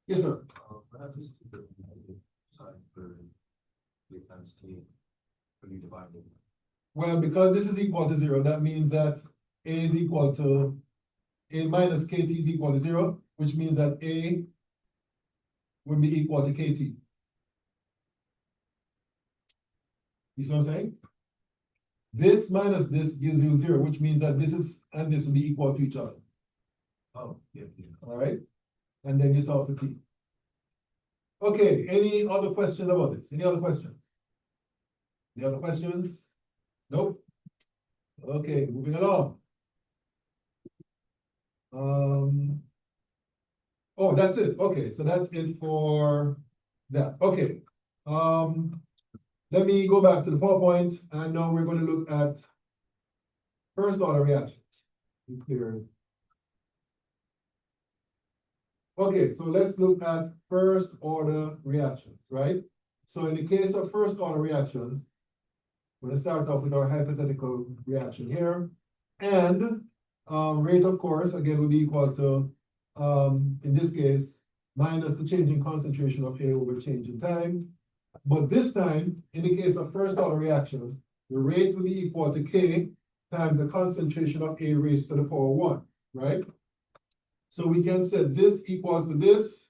Yes, sir. What happens to the negative sign for 3 times T when you divide it? Well, because this is equal to 0, that means that A is equal to A minus KT is equal to 0, which means that A would be equal to KT. You see what I'm saying? This minus this gives you 0, which means that this is and this will be equal to each other. Oh, yeah. All right? And then you solve for T. Okay, any other questions about this? Any other questions? Any other questions? Nope. Okay, moving along. Oh, that's it. Okay, so that's it for that. Okay. Let me go back to the PowerPoint, and now we're going to look at first order reactions. Be clear. Okay, so let's look at first order reactions, right? So in the case of first order reactions, we're going to start off with our hypothetical reaction here. And rate, of course, again, will be equal to, in this case, minus the change in concentration of A over change in time. But this time, in the case of first order reaction, the rate will be equal to K times the concentration of A raised to the power 1, right? So we can set this equals to this.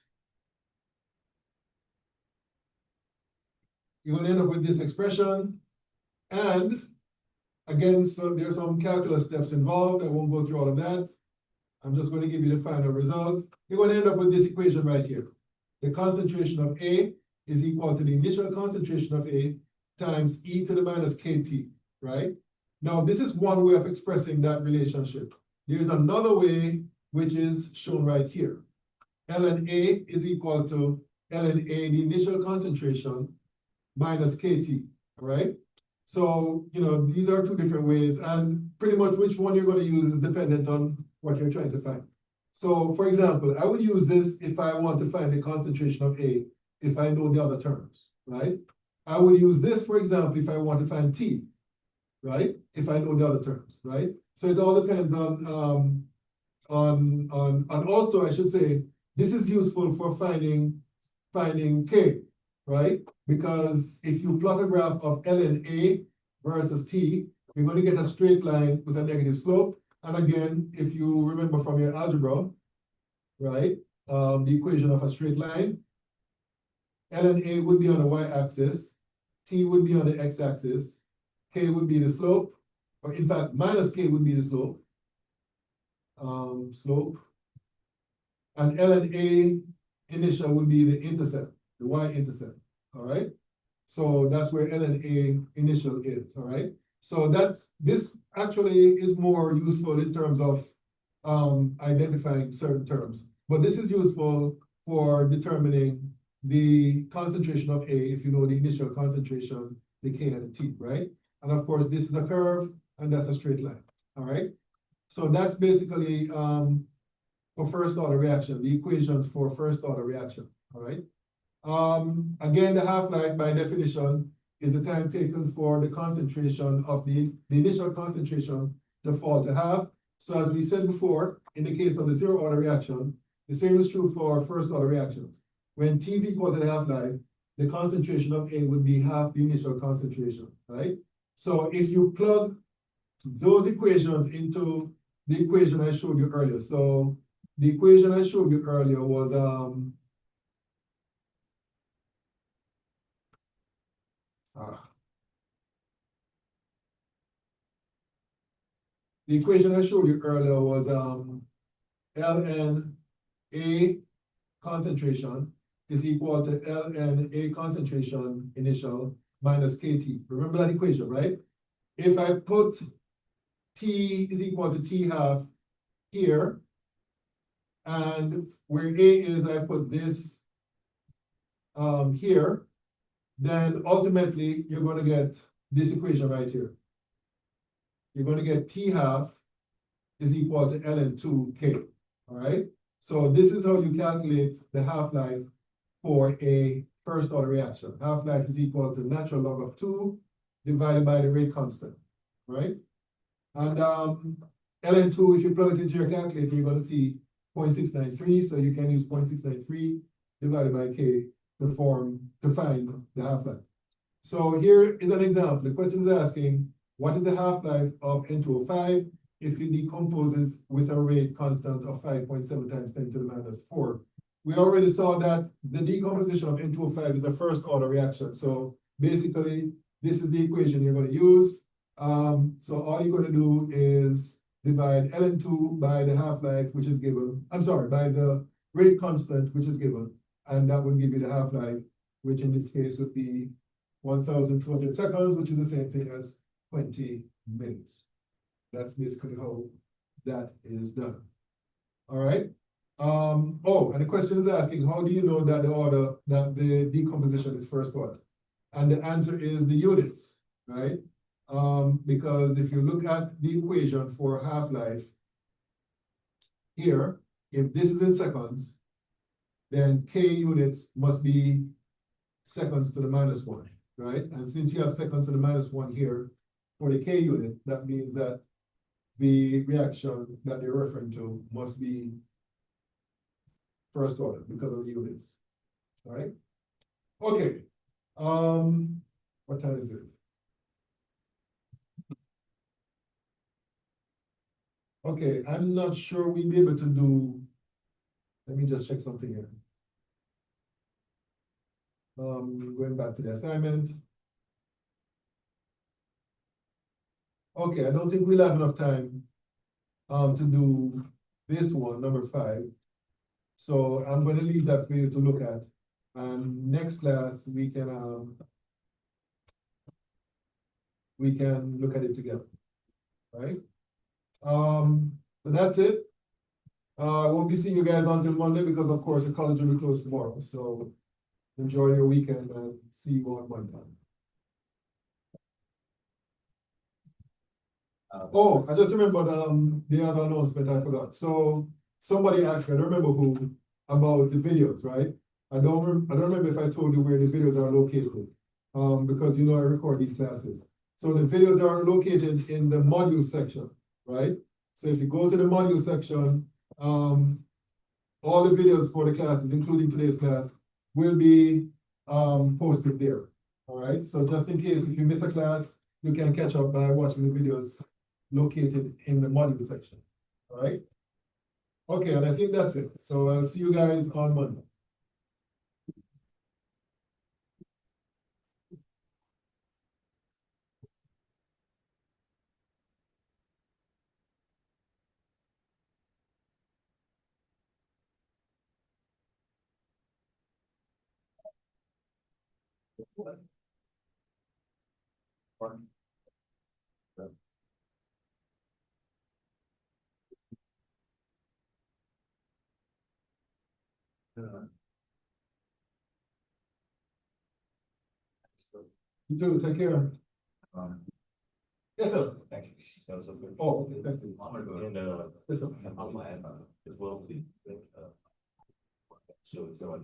You're going to end up with this expression. And again, so there's some calculus steps involved. I won't go through all of that. I'm just going to give you the final result. You're going to end up with this equation right here. The concentration of A is equal to the initial concentration of A times e to the minus kt, right? Now, this is one way of expressing that relationship. There's another way, which is shown right here. ln A is equal to ln A, the initial concentration, minus kt, right? So, these are two different ways, and pretty much which one you're going to use is dependent on what you're trying to find. So, for example, I would use this if I want to find the concentration of A, if I know the other terms, right? I would use this, for example, if I want to find T, right? If I know the other terms, right? So it all depends on also, I should say, this is useful for finding K, right? Because if you plot a graph of ln A versus T, you're going to get a straight line with a negative slope. And again, if you remember from your algebra, right, the equation of a straight line, ln A would be on the y-axis, T would be on the x-axis, K would be the slope, or in fact, minus K would be the slope, and ln A initial would be the intercept, the y-intercept, all right? So that's where ln A initial is, all right? So this actually is more useful in terms of identifying certain terms, but this is useful for determining the concentration of A if you know the initial concentration, the K and the T, right? And of course, this is a curve and that's a straight line, all right? So that's basically for first order reaction, the equations for first order reaction, all right? Again, the half-life by definition is the time taken for the concentration of the initial concentration to fall to half. So as we said before, in the case of the zero order reaction, the same is true for first order reactions. When T is equal to the half-life, the concentration of A would be half the initial concentration, right? So if you plug those equations into the equation I showed you earlier. So the equation I showed you earlier was the equation I showed you earlier was ln A concentration is equal to ln A concentration initial minus KT. Remember that equation, right? If I put T is equal to T half here, and where A is, I put this here, then ultimately you're going to get this equation right here. You're going to get T half is equal to ln 2K, all right? So this is how you calculate the half-life for a first order reaction. Half-life is equal to natural log of 2 divided by the rate constant, right? And ln 2, if you plug it into your calculator, you're going to see 0.693, so you can use 0.693 divided by K to find the half-life. So here is an example. The question is asking, what is the half-life of N2O5 if it decomposes with a rate constant of 5.7 times 10 to the minus 4? We already saw that the decomposition of N2O5 is a first order reaction. So basically, this is the equation you're going to use. So all you're going to do is divide ln2 by the half-life, which is given, by the rate constant, which is given, and that will give you the half-life, which in this case would be 1,200 seconds, which is the same thing as 20 minutes. That's basically how that is done. All right. And the question is asking, how do you know that the decomposition is first order? And the answer is the units, right? Because if you look at the equation for half-life here, if this is in seconds, then K units must be seconds to the minus 1, right? And since you have seconds to the minus 1 here for the K unit, that means that the reaction that they're referring to must be first order because of the units, all right? Okay, what time is it? Okay, I'm not sure we'll be able to do, let me just check something here. Going back to the assignment. Okay, I don't think we'll have enough time to do this one, number 5. So I'm gonna leave that for you to look at. And next class, we can look at it together, right? So that's it. I won't be seeing you guys until Monday because of course the college will be closed tomorrow, so enjoy your weekend and see you on Monday. Oh, I just remembered, the other announcement I forgot. So somebody asked me, I don't remember who, about the videos, right? I don't remember if I told you where the videos are located. Because you know I record these classes. So the videos are located in the module section, right? So if you go to the module section, all the videos for the classes, including today's class, will be posted there. All right, so just in case if you miss a class, you can catch up by watching the videos located in the module section. All right. Okay, and I think that's it. So I'll see you guys on Monday. You too, take care. Yes, sir. Thank you. That was a good. Oh, okay, thank you. I'm gonna go. And, Yes, sir. I'm gonna add, as well,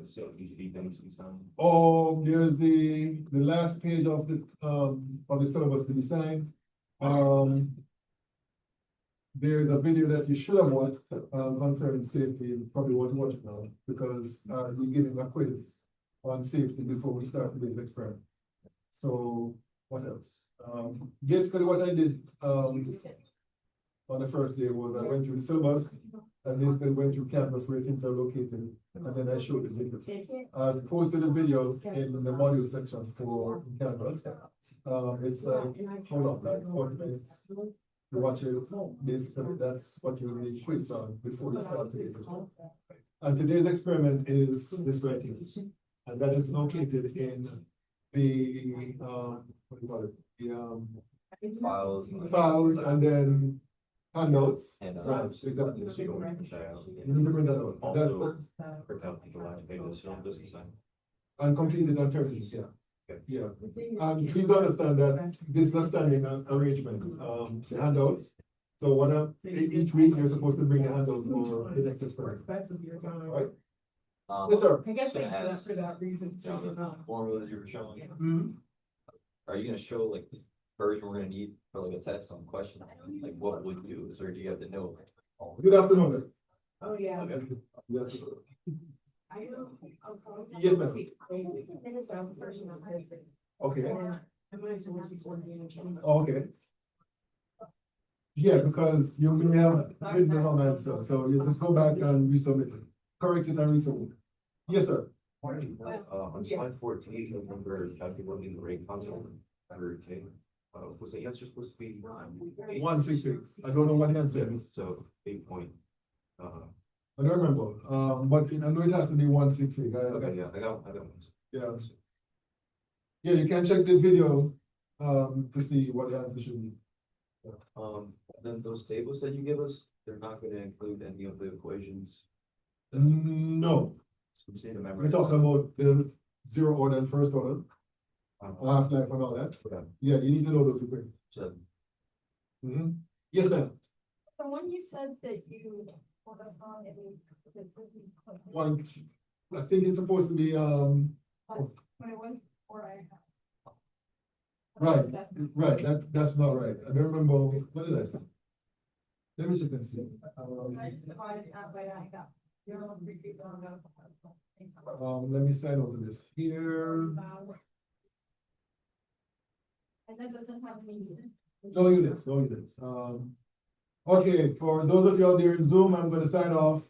so usually things we sign. Oh, there's the last page of the syllabus to be signed. There's a video that you should have watched, concerning safety. You probably won't watch it now because, we're giving a quiz on safety before we start today's experiment. So what else? Basically what I did, on the first day was I went through the syllabus and basically went through campus where things are located, and then I showed the video. I've posted a video in the module section for campus. It's hold on, like 40 minutes to watch it. Basically, that's what you'll be quizzed on before you start today's experiment. And today's experiment is this right here. And that is located in the, what do you call it? The, files and then handouts. And, So, so you got- you So you go want back to and check out. you need to bring that out. Also, print out the last page of the film, this is sign. And completed and turn it, yeah. Okay. Yeah, and please understand that this is a standing arrangement, the handouts. So each week you're supposed to bring a handout for the next experiment, right? Yes, sir. I guess Just gonna they do that ask, for that reason, you so know, you're the not. formulas you were showing, Mhm. are you gonna show like the version we're gonna need for like a test on question? Like what would you, or do you have to know? Good afternoon. Oh, yeah. Yes. I know. Yes, ma'am. Okay, okay. Yeah, because you may have written the wrong answer, so you just go back and resubmit it, correct it and resubmit. it. Yes, sir. On slide 14, the number calculating the rate console, under K, was the answer supposed to be? 166. I don't know what the answer is. So 8 point, I don't remember, but I know it has to be 166. okay, yeah, I got one. Yeah. Yeah, you can check the video, to see what the answer should be. Then those tables that you give us, they're not gonna include any of the equations. No, So we just need to we're memorize. talking about the zero order and first order, half-life and all that. Okay, Yeah, you need to know those equations. so Yes, ma'am. The one you said that you want us on, it was. One, I think it's supposed to be, 21 or I. right, that's not right. I don't remember, what did I say? Let me check and see. I just divided out by I got. You're on repeat on that. Let me sign over this here. And that doesn't have any. No units, no units. Okay, for those of you out there in Zoom, I'm gonna sign off.